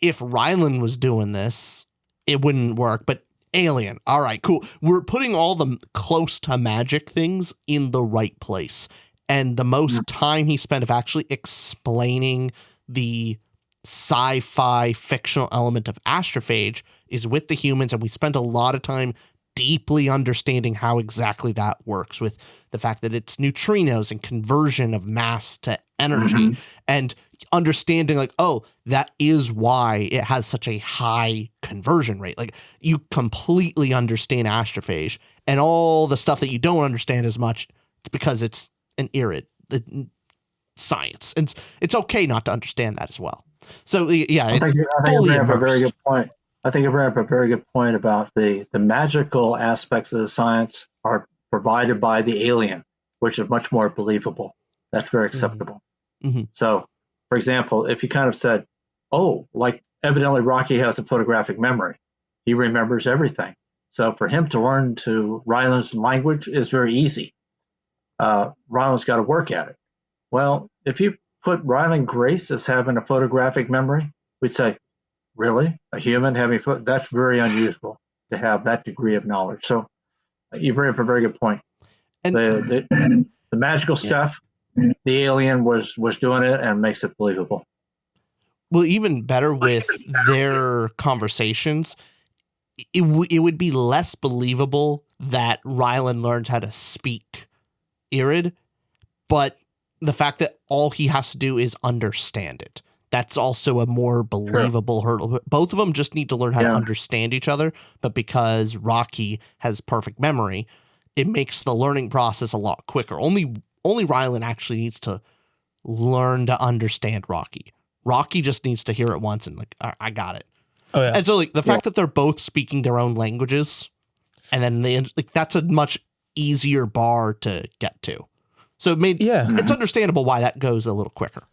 if Rylan was doing this, it wouldn't work, but alien. All right, cool. We're putting all the close to magic things in the right place. And the most time he spent of actually explaining the sci-fi fictional element of astrophage is with the humans, and we spent a lot of time deeply understanding how exactly that works, with the fact that it's neutrinos and conversion of mass to energy, and understanding like, oh, that is why it has such a high conversion rate. Like you completely understand astrophage, and all the stuff that you don't understand as much, it's because it's an irid science, and it's okay not to understand that as well. So yeah, I think you bring up a very good point. I think you bring up a very good point about the magical aspects of the science are provided by the alien, which is much more believable. That's very acceptable. So, for example, if you kind of said, oh, like evidently Rocky has a photographic memory. He remembers everything. So for him to learn to Rylan's language is very easy. Rylan's got to work at it. Well, if you put Rylan Grace as having a photographic memory, we'd say, really? A human having that's very unusual to have that degree of knowledge. So you bring up a very good point. And the magical stuff, the alien was doing it and makes it believable. Well, even better with their conversations, it would be less believable that Rylan learned how to speak Irid, but the fact that all he has to do is understand it. That's also a more believable hurdle. Both of them just need to learn how to understand each other, but because Rocky has perfect memory, it makes the learning process a lot quicker. Only Rylan actually needs to learn to understand Rocky. Rocky just needs to hear it once and like, I got it. Oh, yeah. And so like the fact that they're both speaking their own languages, and then that's a much easier bar to get to. So it made it's understandable why that goes a little quicker.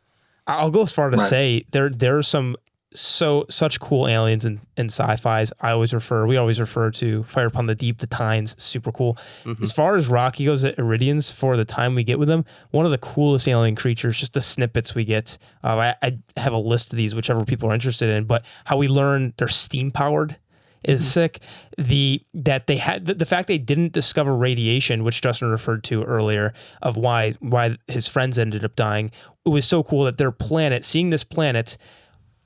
I'll go as far to say there are some such cool aliens in sci-fis. We always refer to Fire Upon the Deep, the Tines, super cool. As far as Rocky goes, the Iridians, for the time we get with them, one of the coolest alien creatures, just the snippets we get. I have a list of these, whichever people are interested in, but how we learn they're steam powered is sick. The fact they didn't discover radiation, which Justin referred to earlier, of why his friends ended up dying. It was so cool that their planet, seeing this planet,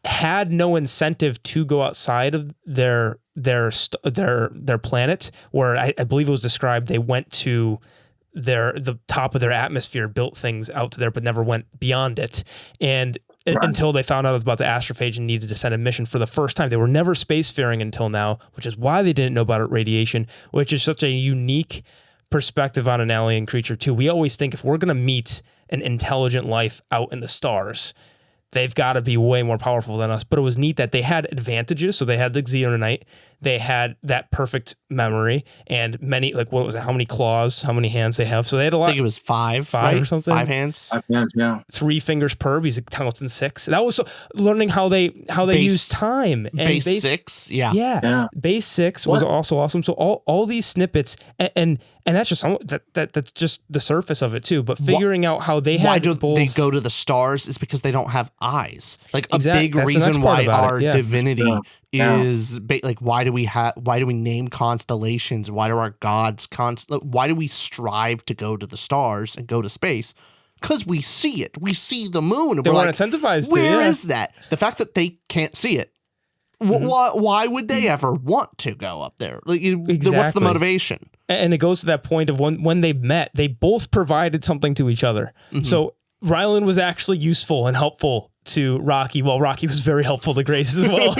had no incentive to go outside of their planet, where I believe it was described they went to the top of their atmosphere, built things out to there, but never went beyond it. And until they found out about the astrophage and needed to send a mission for the first time. They were never spacefaring until now, which is why they didn't know about radiation, which is such a unique perspective on an alien creature too. We always think if we're going to meet an intelligent life out in the stars, they've got to be way more powerful than us. But it was neat that they had advantages. So they had the Xenonite, they had that perfect memory, and many, like, what was it? How many claws, how many hands they have? So they had a lot. I think it was five right? or something. 5 hands. 5 hands, yeah. 3 fingers per. He's counting 6. That was learning how they use time. And base 6, yeah. Base 6 was also awesome. So all these snippets and that's just that's just the surface of it too. But figuring out how they why had do both, they go to the stars is because they don't have eyes. Like a Exactly. big That's the reason next part why about our it, yeah. divinity is like why do we name constellations? Why do our gods why do we strive to go to the stars and go to space? Because we see it. We see the moon. And They we're weren't like, incentivized to. where Yeah. is that? The fact that they can't see it. Why would they ever want to go up there? Like, what's the Exactly. motivation? And it goes to that point of when they met, they both provided something to each other. So Ryland was actually useful and helpful to Rocky, while Rocky was very helpful to Grace as well.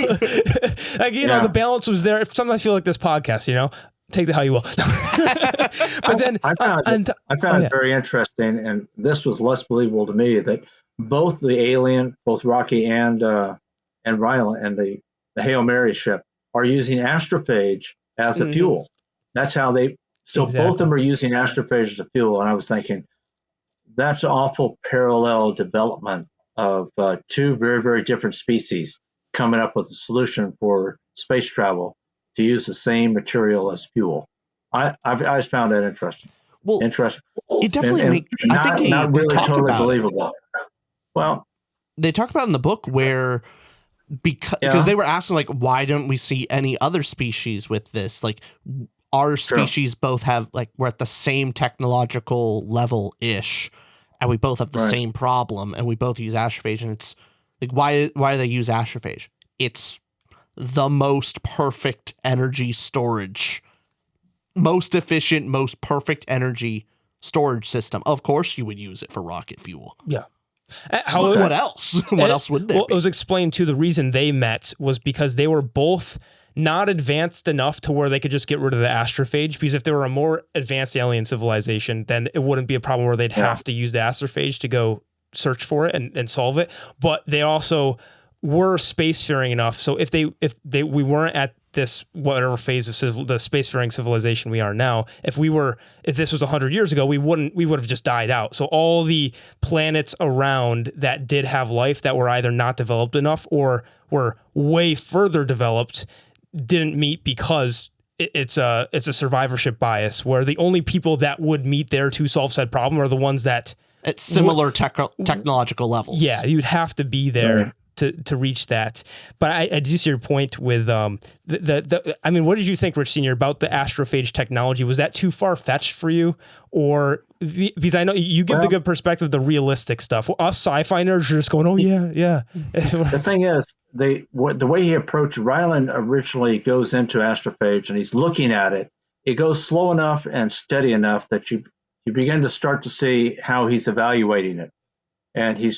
Like, you know, the balance was there. Sometimes I feel like this podcast, you know, take it how you will. But then I found it very interesting, and this was less believable to me, that both the alien, both Rocky and Ryland, and the Hail Mary ship are using astrophage as a fuel. That's how they. So both of them are using astrophage as a fuel, and I was thinking that's an awful parallel development of two very, very different species coming up with a solution for space travel to use the same material as fuel. I just found that interesting. Well, interesting. it definitely makes. I think not they really talk totally about believable. It. Well, they talk about it in the book where because they were asking like, why don't we see any other species with this? Like, our species both have like we're at the same technological level ish, and we both have the same problem, and we both use astrophage, and it's like why do they use astrophage? It's the most perfect energy storage, most efficient, most perfect energy storage system. Of course, you would use it for rocket fuel. Yeah. What else? What else would there be? It was explained too, the reason they met was because they were both not advanced enough to where they could just get rid of the astrophage, because if they were a more advanced alien civilization, then it wouldn't be a problem where they'd have to use the astrophage to go search for it and solve it. But they also were spacefaring enough. So if we weren't at this whatever phase of the spacefaring civilization we are now, if this was 100 years ago, we would have just died out. So all the planets around that did have life that were either not developed enough or were way further developed didn't meet, because it's a survivorship bias where the only people that would meet there to solve said problem are the ones that at similar technological levels. Yeah, you'd have to be there to reach that. But I do see your point with I mean, what did you think, Rich Sr., about the astrophage technology? Was that too far-fetched for you? Or because I know you give the good perspective, the realistic stuff. Us sci-fi nerds are just going, oh yeah. The thing is, the way he approached Ryland originally goes into astrophage and he's looking at it. It goes slow enough and steady enough that you begin to start to see how he's evaluating it, and he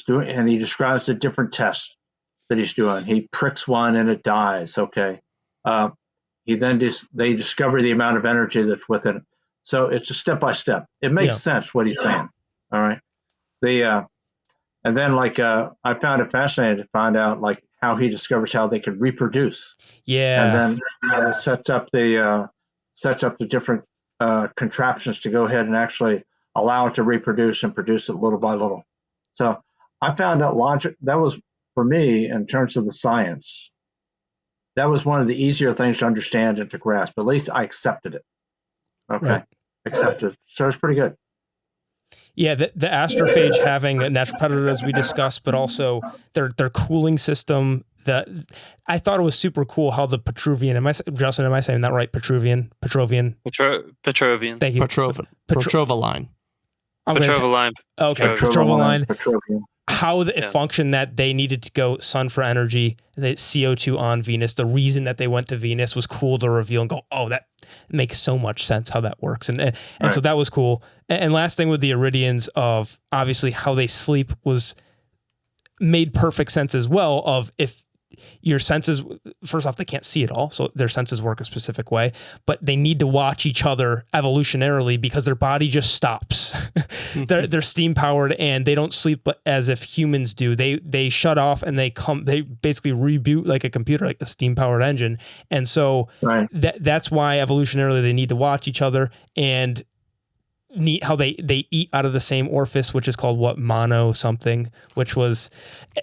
describes the different tests that he's doing. He pricks one and it dies. Okay. They discover the amount of energy that's within it. So it's a step by step. It makes sense what he's saying. All right. And then I found it fascinating to find out like how he discovers how they can reproduce. Yeah. And then sets up the different contraptions to go ahead and actually allow it to reproduce and produce it little by little. So I found that logic. That was, for me, in terms of the science, that was one of the easier things to understand and to grasp. At least I accepted it. Okay. Right. Accepted. So it's pretty good. Yeah, the astrophage having a natural predator, as we discussed, but also their cooling system. I thought it was super cool how the Petruvian. Justin, am I saying that right? Petrovian. Petrovian. Thank you. Petrovaline. Petrovaline. Okay, Petrovaline. Petrovian. How it functioned, that they needed to go sun for energy, the CO2 on Venus. The reason that they went to Venus was cool to reveal and go, oh, that makes so much sense how that works. And so that was cool. And last thing with the Iridians, of obviously how they sleep was made perfect sense as well, of if your senses, first off, they can't see at all, so their senses work a specific way, but they need to watch each other evolutionarily because their body just stops. They're steam powered and they don't sleep as if humans do. They shut off and they basically reboot like a computer, like a steam powered engine. And so that's why evolutionarily they need to watch each other, and neat how they eat out of the same orifice, which is called mono something, which was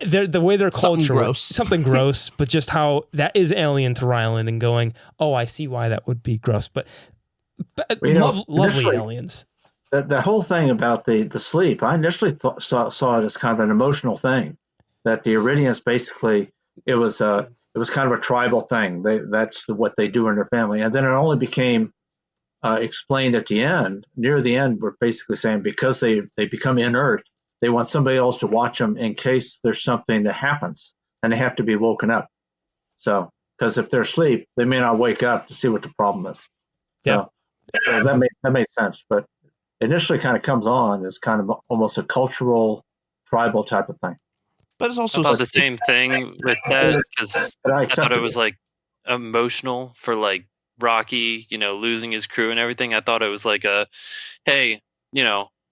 the way their culture something gross, but just how that is alien to Ryland, and going, oh, I see why that would be gross, but lovely aliens. The whole thing about the sleep, I initially saw it as kind of an emotional thing, that the Iridians basically, it was it was kind of a tribal thing. That's what they do in their family. And then it only became explained at the end, near the end, we're basically saying because they become inert, they want somebody else to watch them in case there's something that happens and they have to be woken up. So, because if they're asleep, they may not wake up to see what the problem is. So, so that made sense. But initially kind of comes on as kind of almost a cultural, tribal type of thing. But it's I also thought the same thing with that because But I thought accepted it was like emotional for like Rocky, losing his crew and everything. I thought it was like hey,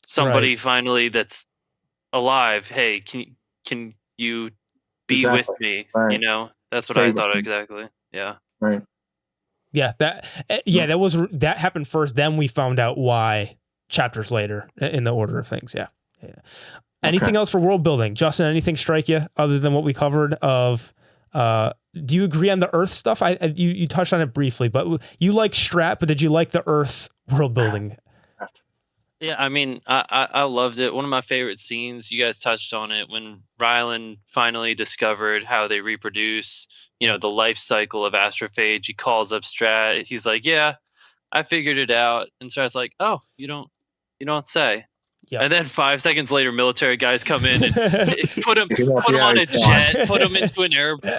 somebody Right. finally that's alive. Hey, can you be Exactly. with me? Right. That's what Stay I with thought me. exactly. Yeah. Right. Yeah, that happened first. Then we found out why chapters later in the order of things. Yeah. Anything else for world building, Justin? Anything strike you other than what we covered? Do you agree on the Earth stuff? You touched on it briefly, but you like Strat, but did you like the Earth world building? Yeah, I mean, I loved it. One of my favorite scenes, you guys touched on it, when Rylan finally discovered how they reproduce, the life cycle of astrophage. He calls up Strat. He's like, yeah, I figured it out. And Strat's like, oh, you don't say. Yeah. And then 5 seconds later, military guys come in and put him Yeah, on a he's fine. jet, put him into an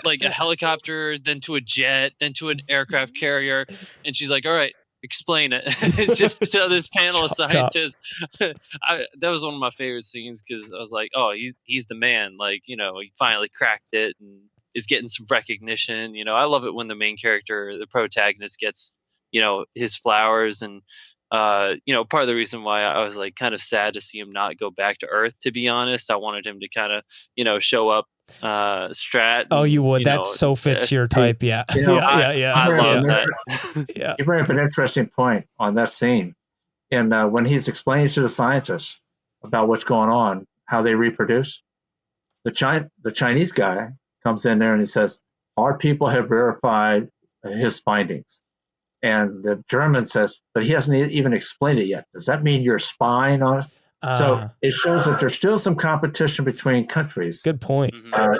like a helicopter, then to a jet, then to an aircraft carrier. And she's like, all right, explain it. It's just to this panel of Chopped up. scientists. That was one of my favorite scenes because I was like, oh, he's the man. Like, he finally cracked it and is getting some recognition. I love it when the main character, the protagonist, gets, his flowers. And part of the reason why I was like kind of sad to see him not go back to Earth, to be honest. I wanted him to kind of, show up Strat. Oh, you would. And, That so fits your type. Yeah. Yeah. I love that. Yeah. You bring up an interesting point on that scene. And when he's explaining to the scientists about what's going on, how they reproduce, the Chinese guy comes in there and he says, our people have verified his findings. And the German says, but he hasn't even explained it yet. Does that mean you're spying on it? So it shows that there's still some competition between countries. Good point.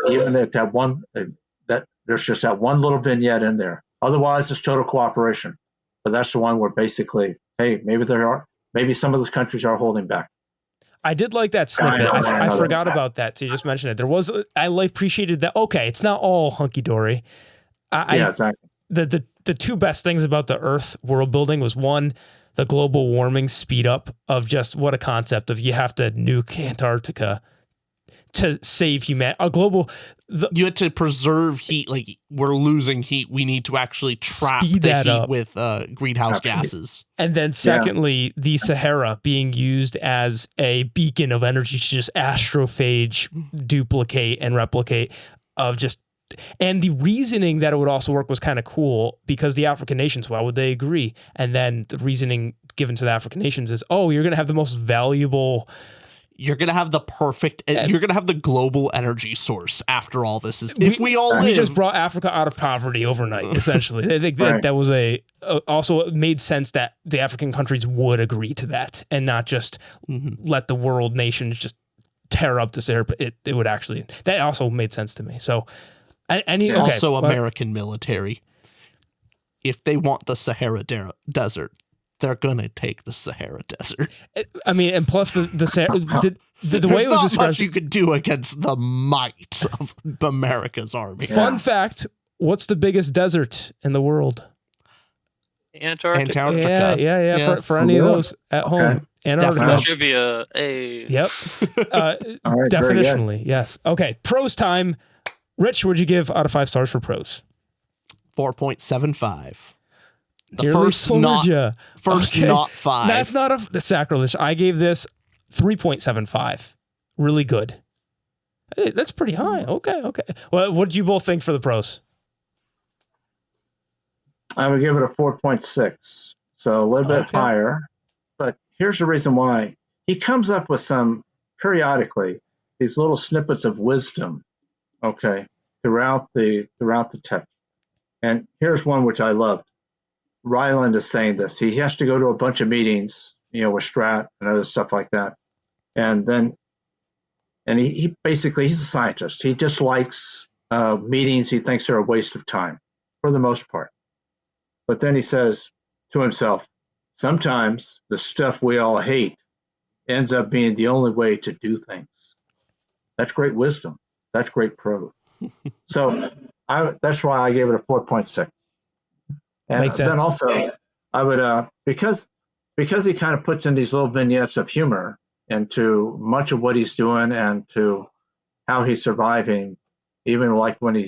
Even at that one, that there's just that one little vignette in there. Otherwise, it's total cooperation. But that's the one where basically, hey, maybe some of those countries are holding back. I did like that snippet. I forgot about that. So you just mentioned it. I appreciated that. Okay, it's not all hunky dory. Yeah, exactly. The two best things about the Earth world building was, one, the global warming speed up of just what a concept of you have to nuke Antarctica to save humanity. You had to preserve heat. Like, we're losing heat. We need to actually trap Speed the that heat up. with greenhouse gases. And then secondly, the Sahara being used as a beacon of energy to just astrophage, duplicate, and replicate of just. And the reasoning that it would also work was kind of cool, because the African nations, why would they agree? And then the reasoning given to the African nations is, oh, you're going to have the most valuable. You're going to have the perfect, you're going to have the global energy source after all this is, if we all live. We just brought Africa out of poverty overnight, essentially. I think that was also it made sense that the African countries would agree to that and not just let the world nations just tear up this air. But it would actually, that also made sense to me. So, also American military. If they want the Sahara Desert, they're gonna take the Sahara Desert. I mean, and plus the way it was not described, much you could do against the might of America's army. Fun fact: what's the biggest desert in the world? Antarctica. Yeah. Yes. For any of those at home, Antarctica. Trivia. Hey. Yep. Right, definitionally, yes. Okay, Prose time. Rich, what'd you give out of 5 stars for Prose? 4.75. The Nearly first not 5. That's not the sacrilege. I gave this 3.75. Really good. Hey, that's pretty high. Okay. Well, what did you both think for the Prose? I would give it a 4.6. So a little bit higher. But here's the reason why. He comes up with periodically, these little snippets of wisdom, throughout the text. And here's one which I loved. Ryland is saying this. He has to go to a bunch of meetings, with Strat and other stuff like that. And he basically, he's a scientist. He dislikes meetings he thinks are a waste of time for the most part. But then he says to himself, sometimes the stuff we all hate ends up being the only way to do things. That's great wisdom. That's great prose. So that's why I gave it a 4.6. And Makes then sense. also, I would because he kind of puts in these little vignettes of humor into much of what he's doing and to how he's surviving, even like when he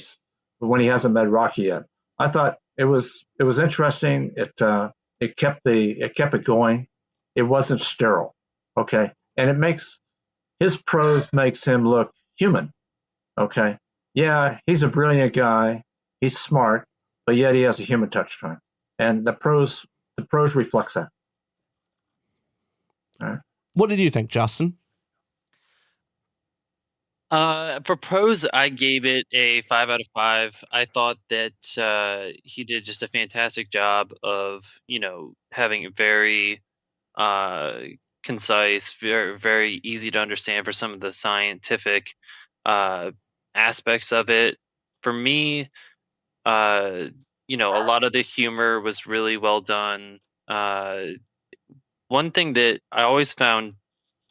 hasn't met Rocky yet. I thought it was interesting. It kept it going. It wasn't sterile. Okay, and it makes his prose makes him look human. Okay, yeah, he's a brilliant guy. He's smart, but yet he has a human touch to him, and the prose reflects that. All right. What did you think, Justin? For Prose, I gave it a 5 out of 5. I thought that he did just a fantastic job of, having a very concise, very, very easy to understand for some of the scientific aspects of it. For me, a lot of the humor was really well done. One thing that I always found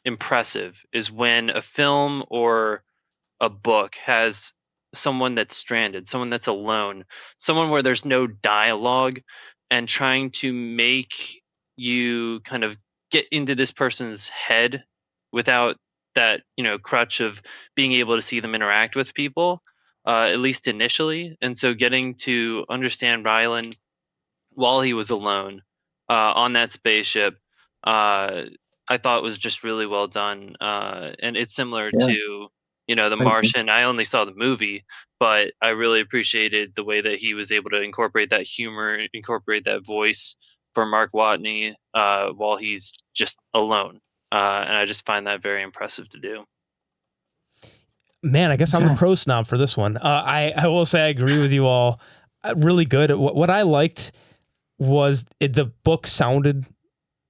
impressive is when a film or a book has someone that's stranded, someone that's alone, someone where there's no dialogue, and trying to make you kind of get into this person's head without that, crutch of being able to see them interact with people, at least initially. And so getting to understand Rylan while he was alone on that spaceship, I thought was just really well done. And it's similar Yeah. to, The Thank you. Martian. I only saw the movie, but I really appreciated the way that he was able to incorporate that humor, incorporate that voice for Mark Watney while he's just alone. And I just find that very impressive to do. Man, I guess I'm the Okay. pro snob for this one. I will say I agree with you all. Really good. What I liked was the book sounded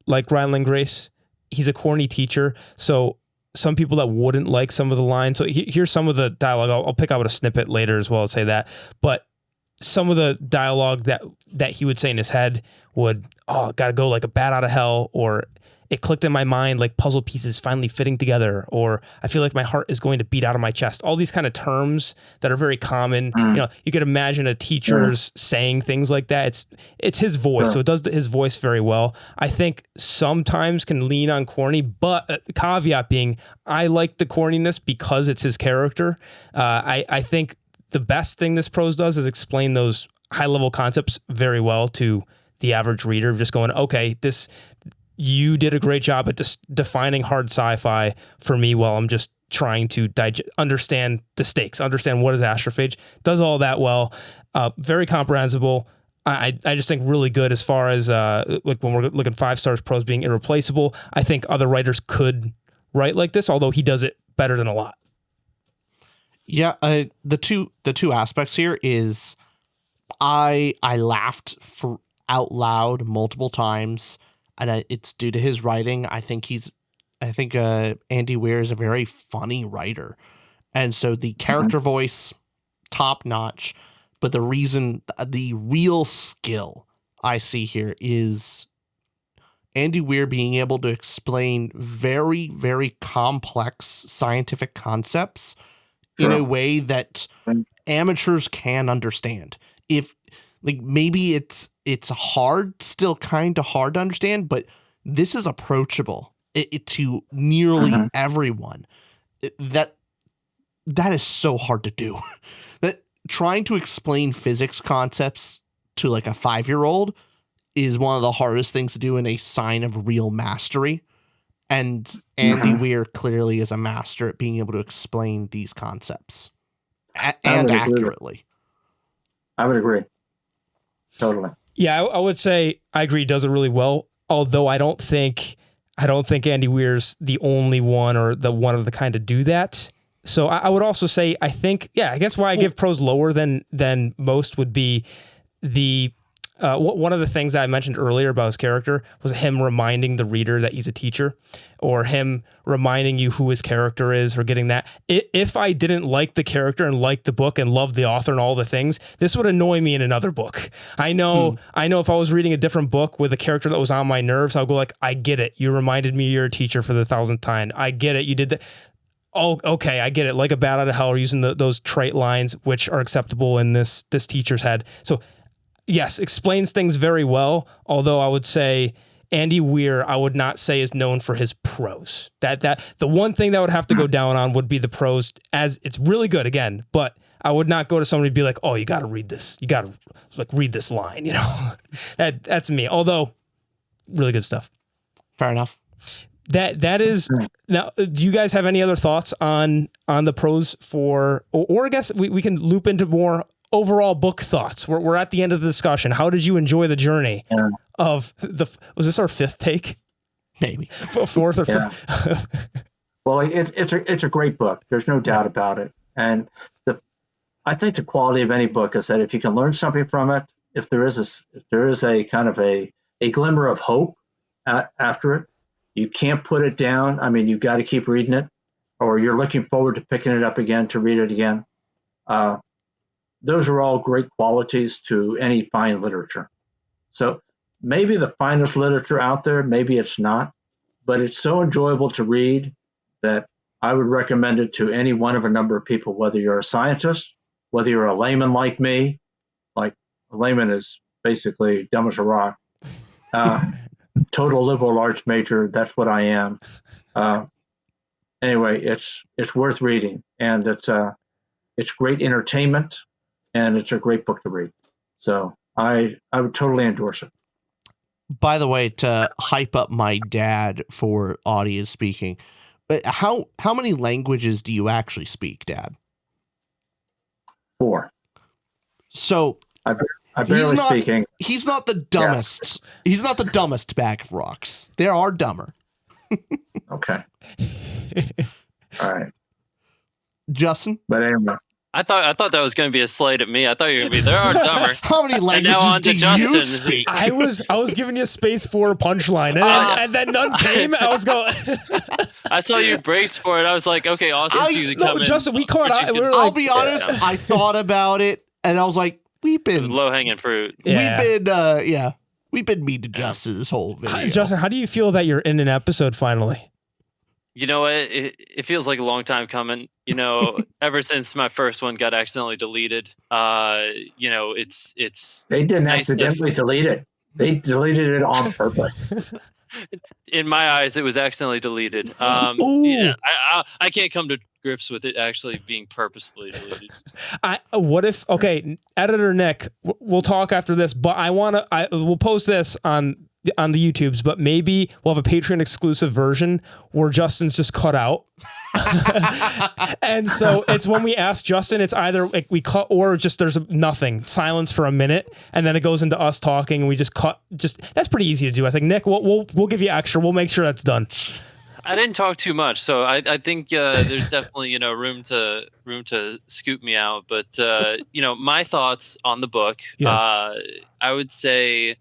like Ryland Grace. He's a corny teacher, so some people that wouldn't like some of the lines. So here's some of the dialogue. I'll pick out a snippet later as well and say that. But some of the dialogue that he would say in his head would, gotta go like a bat out of hell, or it clicked in my mind like puzzle pieces finally fitting together, or I feel like my heart is going to beat out of my chest. All these kind of terms that are very common. You could imagine a teacher's saying things like that. It's his voice, so it does his voice very well. I think sometimes can lean on corny, but the caveat being, I like the corniness because it's his character. I think the best thing this prose does is explain those high level concepts very well to the average reader. Just going, okay, you did a great job at defining hard sci-fi for me while I'm just trying to understand the stakes, understand what is astrophage. Does all that well. Very comprehensible. I just think really good as far as like when we're looking 5 stars, prose being irreplaceable. I think other writers could write like this, although he does it better than a lot. Yeah, the two aspects here is I laughed out loud multiple times, and it's due to his writing. I think Andy Weir is a very funny writer, and so the character voice top notch. But the real skill I see here is Andy Weir being able to explain very, very complex scientific concepts in a way that amateurs can understand. If maybe it's still kind of hard to understand, but this is approachable to nearly everyone. That is so hard to do. That trying to explain physics concepts to like a 5-year-old is one of the hardest things to do, and a sign of real mastery. And Andy Weir clearly is a master at being able to explain these concepts and accurately. I would agree. Totally. Yeah, I would say I agree. He does it really well. Although I don't think Andy Weir's the only one or the one of the kind to do that. So I would also say I guess why I give prose lower than most would be the one of the things that I mentioned earlier about his character was him reminding the reader that he's a teacher, or him reminding you who his character is, or getting that. If I didn't like the character and like the book and love the author and all the things, this would annoy me in another book. I know if I was reading a different book with a character that was on my nerves, I'll go like, I get it. You reminded me you're a teacher for the 1,000th time. I get it. You did that. Oh, okay, I get it. Like a bat out of hell, or using those trite lines, which are acceptable in this teacher's head. So yes, explains things very well, although I would say Andy Weir, I would not say is known for his prose. That the one thing that would have to go down on would be the prose, as it's really good again, but I would not go to somebody and be like, "Oh, you got to read this. You got to like read this line," you know. That's me. Although really good stuff. Fair enough. That is. Now, do you guys have any other thoughts on the prose or I guess we can loop into more overall book thoughts? We're at the end of the discussion. How did you enjoy the journey of was this our fifth take? Maybe fourth or fifth? Well, it's a great book. There's no doubt about it. And I think the quality of any book is that if you can learn something from it, if there is a kind of a glimmer of hope after it, you can't put it down. I mean, you've got to keep reading it, or you're looking forward to picking it up again to read it again. Those are all great qualities to any fine literature. So maybe the finest literature out there, maybe it's not, but it's so enjoyable to read that I would recommend it to any one of a number of people, whether you're a scientist, whether you're a layman like me. Like a layman is basically dumb as a rock. Total liberal arts major, that's what I am. Anyway, it's worth reading, and it's great entertainment, and it's a great book to read. So I would totally endorse it. By the way, to hype up my dad for audience speaking, how many languages do you actually speak, Dad? 4. So I barely speaking. He's not the dumbest. Yeah. He's not the dumbest bag of rocks. There are dumber. Okay. All right. Justin? But anyway. I thought that was going to be a slight at me. I thought you were going to be, there are dumber. How many languages do you speak? I was giving you space for a punchline, and then none came. I was going. I saw you brace for it. I was like, okay, Austin's usually coming. Justin, we caught out. I'll be honest. Yeah. I thought about it, and I was like, we've been low hanging fruit. Yeah. We've been mean to Justin this whole video. Justin, how do you feel that you're in an episode finally? You know what? It feels like a long time coming. You know, ever since my first one got accidentally deleted. You know, it's. They didn't accidentally delete it. They deleted it on purpose. In my eyes, it was accidentally deleted. Yeah, I can't come to grips with it actually being purposefully deleted. What if? Okay, editor Nick, we'll talk after this, but we'll post this on the YouTubes, but maybe we'll have a Patreon exclusive version where Justin's just cut out. And so it's when we ask Justin, it's either like we cut or just there's nothing, silence for a minute, and then it goes into us talking and we just cut. That's pretty easy to do. I think Nick, we'll give you extra. We'll make sure that's done. I didn't talk too much, so I think there's definitely room to scoop me out. But my thoughts on the book, yes. I would say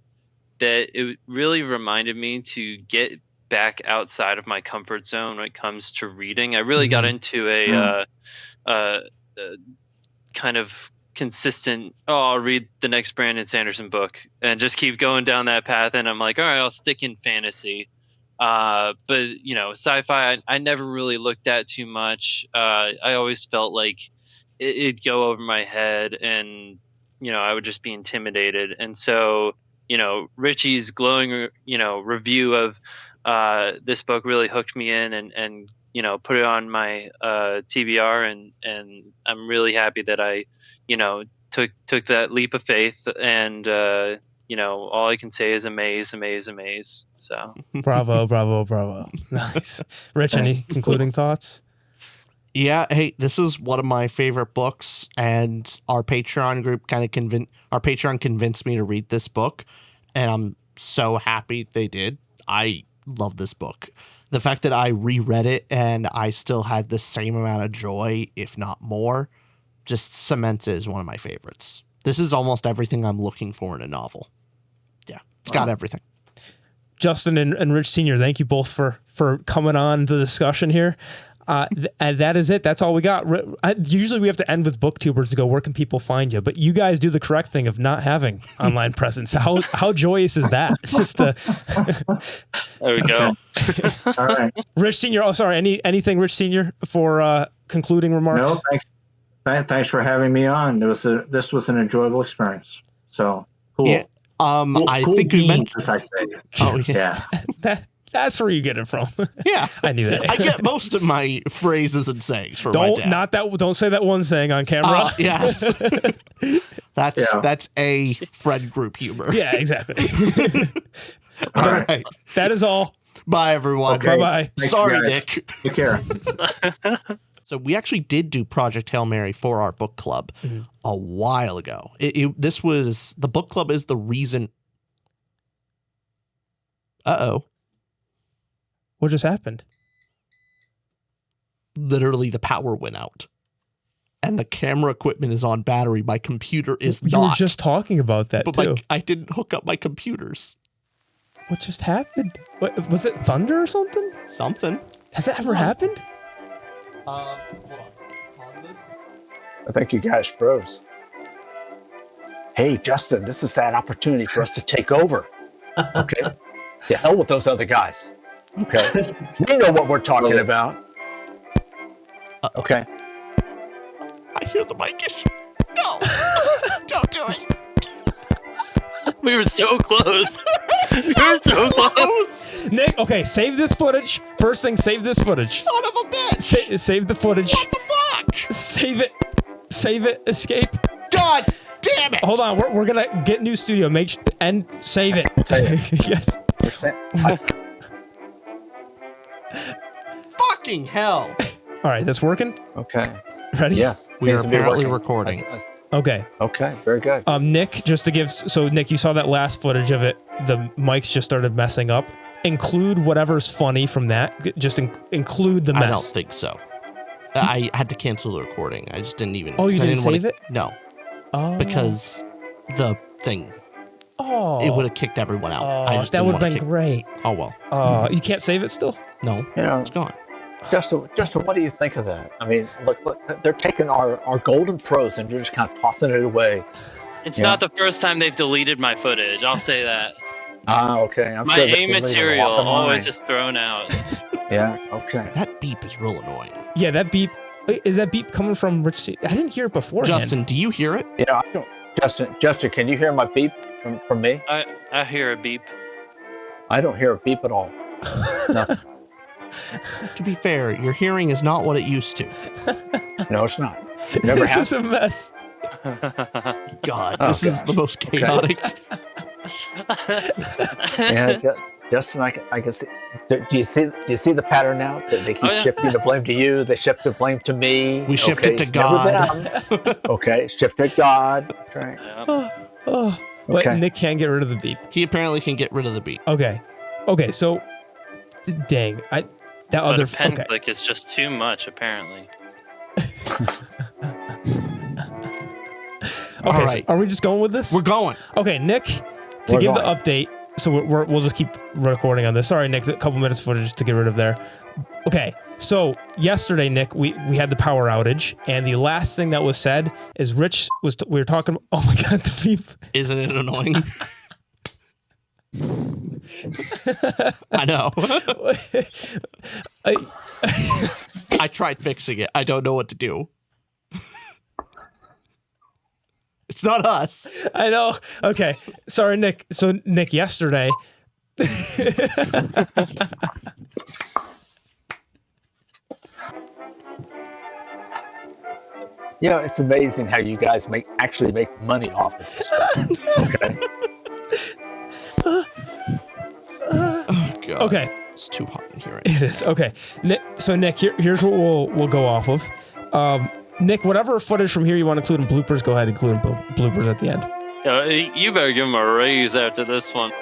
that it really reminded me to get back outside of my comfort zone when it comes to reading. I really got into a kind of consistent, I'll read the next Brandon Sanderson book and just keep going down that path. And I'm like, all right, I'll stick in fantasy. But sci-fi, I never really looked at too much. I always felt like it'd go over my head and, I would just be intimidated. And so, Richie's glowing, review of this book really hooked me in and put it on my TBR, and I'm really happy that I, took that leap of faith, and all I can say is amaze. So bravo. Nice. Rich, any concluding thoughts? Yeah, hey, this is one of my favorite books, and our Patreon group convinced me to read this book, and I'm so happy they did. I love this book. The fact that I reread it and I still had the same amount of joy, if not more, just cements it as one of my favorites. This is almost everything I'm looking for in a novel. It's got everything. Justin and Rich Sr., thank you both for coming on the discussion here. And that is it. That's all we got. Usually we have to end with booktubers to go, where can people find you? But you guys do the correct thing of not having online presence. How joyous is that? It's just There we go. All right. Rich Sr., oh, sorry, anything, Rich Sr., for concluding remarks? No, thanks. Thanks for having me on. This was an enjoyable experience. So cool. Yeah. I cool think we meant. beans, as I say. Oh yeah. That's where you get it from. Yeah, I knew that. I get most of my phrases and sayings from my dad. Don't say that one saying on camera. Yes. That's a friend group humor. Yeah, exactly. All right. That is all. Bye, everyone. Okay. Bye-bye. Thanks, Sorry, guys. Nick. Take care. So we actually did do Project Hail Mary for our book club a while ago. This was the book club is the reason. What just happened? Literally, the power went out, and the camera equipment is on battery. My computer is You not. were just talking about that but too. I didn't hook up my computers. What just happened? What, was it thunder or something? Something. Has that ever happened? Hold on. Pause this. I think you guys froze. Hey, Justin, this is that opportunity for us to take over. Okay? The hell with those other guys. Okay? We know what we're talking about. Okay? I hear the mic issue. No. Don't do it. We were so close. We were so close. Nick, okay, save this footage. First thing, save this footage. Son of a bitch. Save the footage. What the fuck? Save it. Save it. Escape. God damn it. Hold on. We're gonna get new studio. And save it. Yes. Fucking hell. All right, that's working. Okay. Ready? Yes. We are Seems to be apparently working. recording. Okay. Okay, very good. Nick, just to give, so Nick, you saw that last footage of it. The mics just started messing up. Include whatever's funny from that. Just include the mess. I don't think so. I had to cancel the recording. I just didn't even. Oh, you didn't wanna- save it? No, Oh. because the thing, Oh. it would have kicked everyone out. I Oh, just that didn't would have wanna been kick- great. Oh well. You can't save it still? No, You know, it's gone. Justin, what do you think of that? I mean, look, they're taking our golden prose and you're just kind of tossing it away. It's Yeah. not the first time they've deleted my footage. I'll say that. Okay. I'm My sure they A deleted a material lot of always mine. just thrown out. Yeah. Okay. That beep is real annoying. Yeah, that beep. Is that beep coming from Rich C? I didn't hear it before. Justin, do you hear it? You know, I don't. Justin, can you hear my beep from me? I hear a beep. I don't hear a beep at all. Nothing. To be fair, your hearing is not what it used to. No, it's not. Never This has. is a mess. God, Oh, this is the gosh. most chaotic. Yeah, Justin, I can see. Do you see the pattern now? They keep Oh, yeah. shifting the blame to you. They shift the blame to me. We shift it to it's never God. them. Okay, shift to God. Right. Yeah. Wait, Okay. Nick can get rid of the beep. He apparently can get rid of the beep. Okay, so dang, that But other a pen okay. click is just too much, apparently. All Okay, right. so are we just going with this? We're going. Okay, Nick, to We're give the going. update. So we'll just keep recording on this. Sorry, Nick, a couple minutes footage to get rid of there. Okay, so yesterday, Nick, we had the power outage, and the last thing that was said is Rich we were talking. Oh my God, the beep. Isn't it annoying? I know. I tried fixing it. I don't know what to do. It's not us. I know. Okay, sorry, Nick. So Nick, yesterday. Yeah, it's amazing how you guys actually make money off of this stuff. Okay. Oh God. Okay, It's too hot in here. it is okay. Nick, so Nick, here's what we'll go off of. Nick, whatever footage from here you want to include in bloopers, go ahead and include in bloopers at the end. You better give him a raise after this one.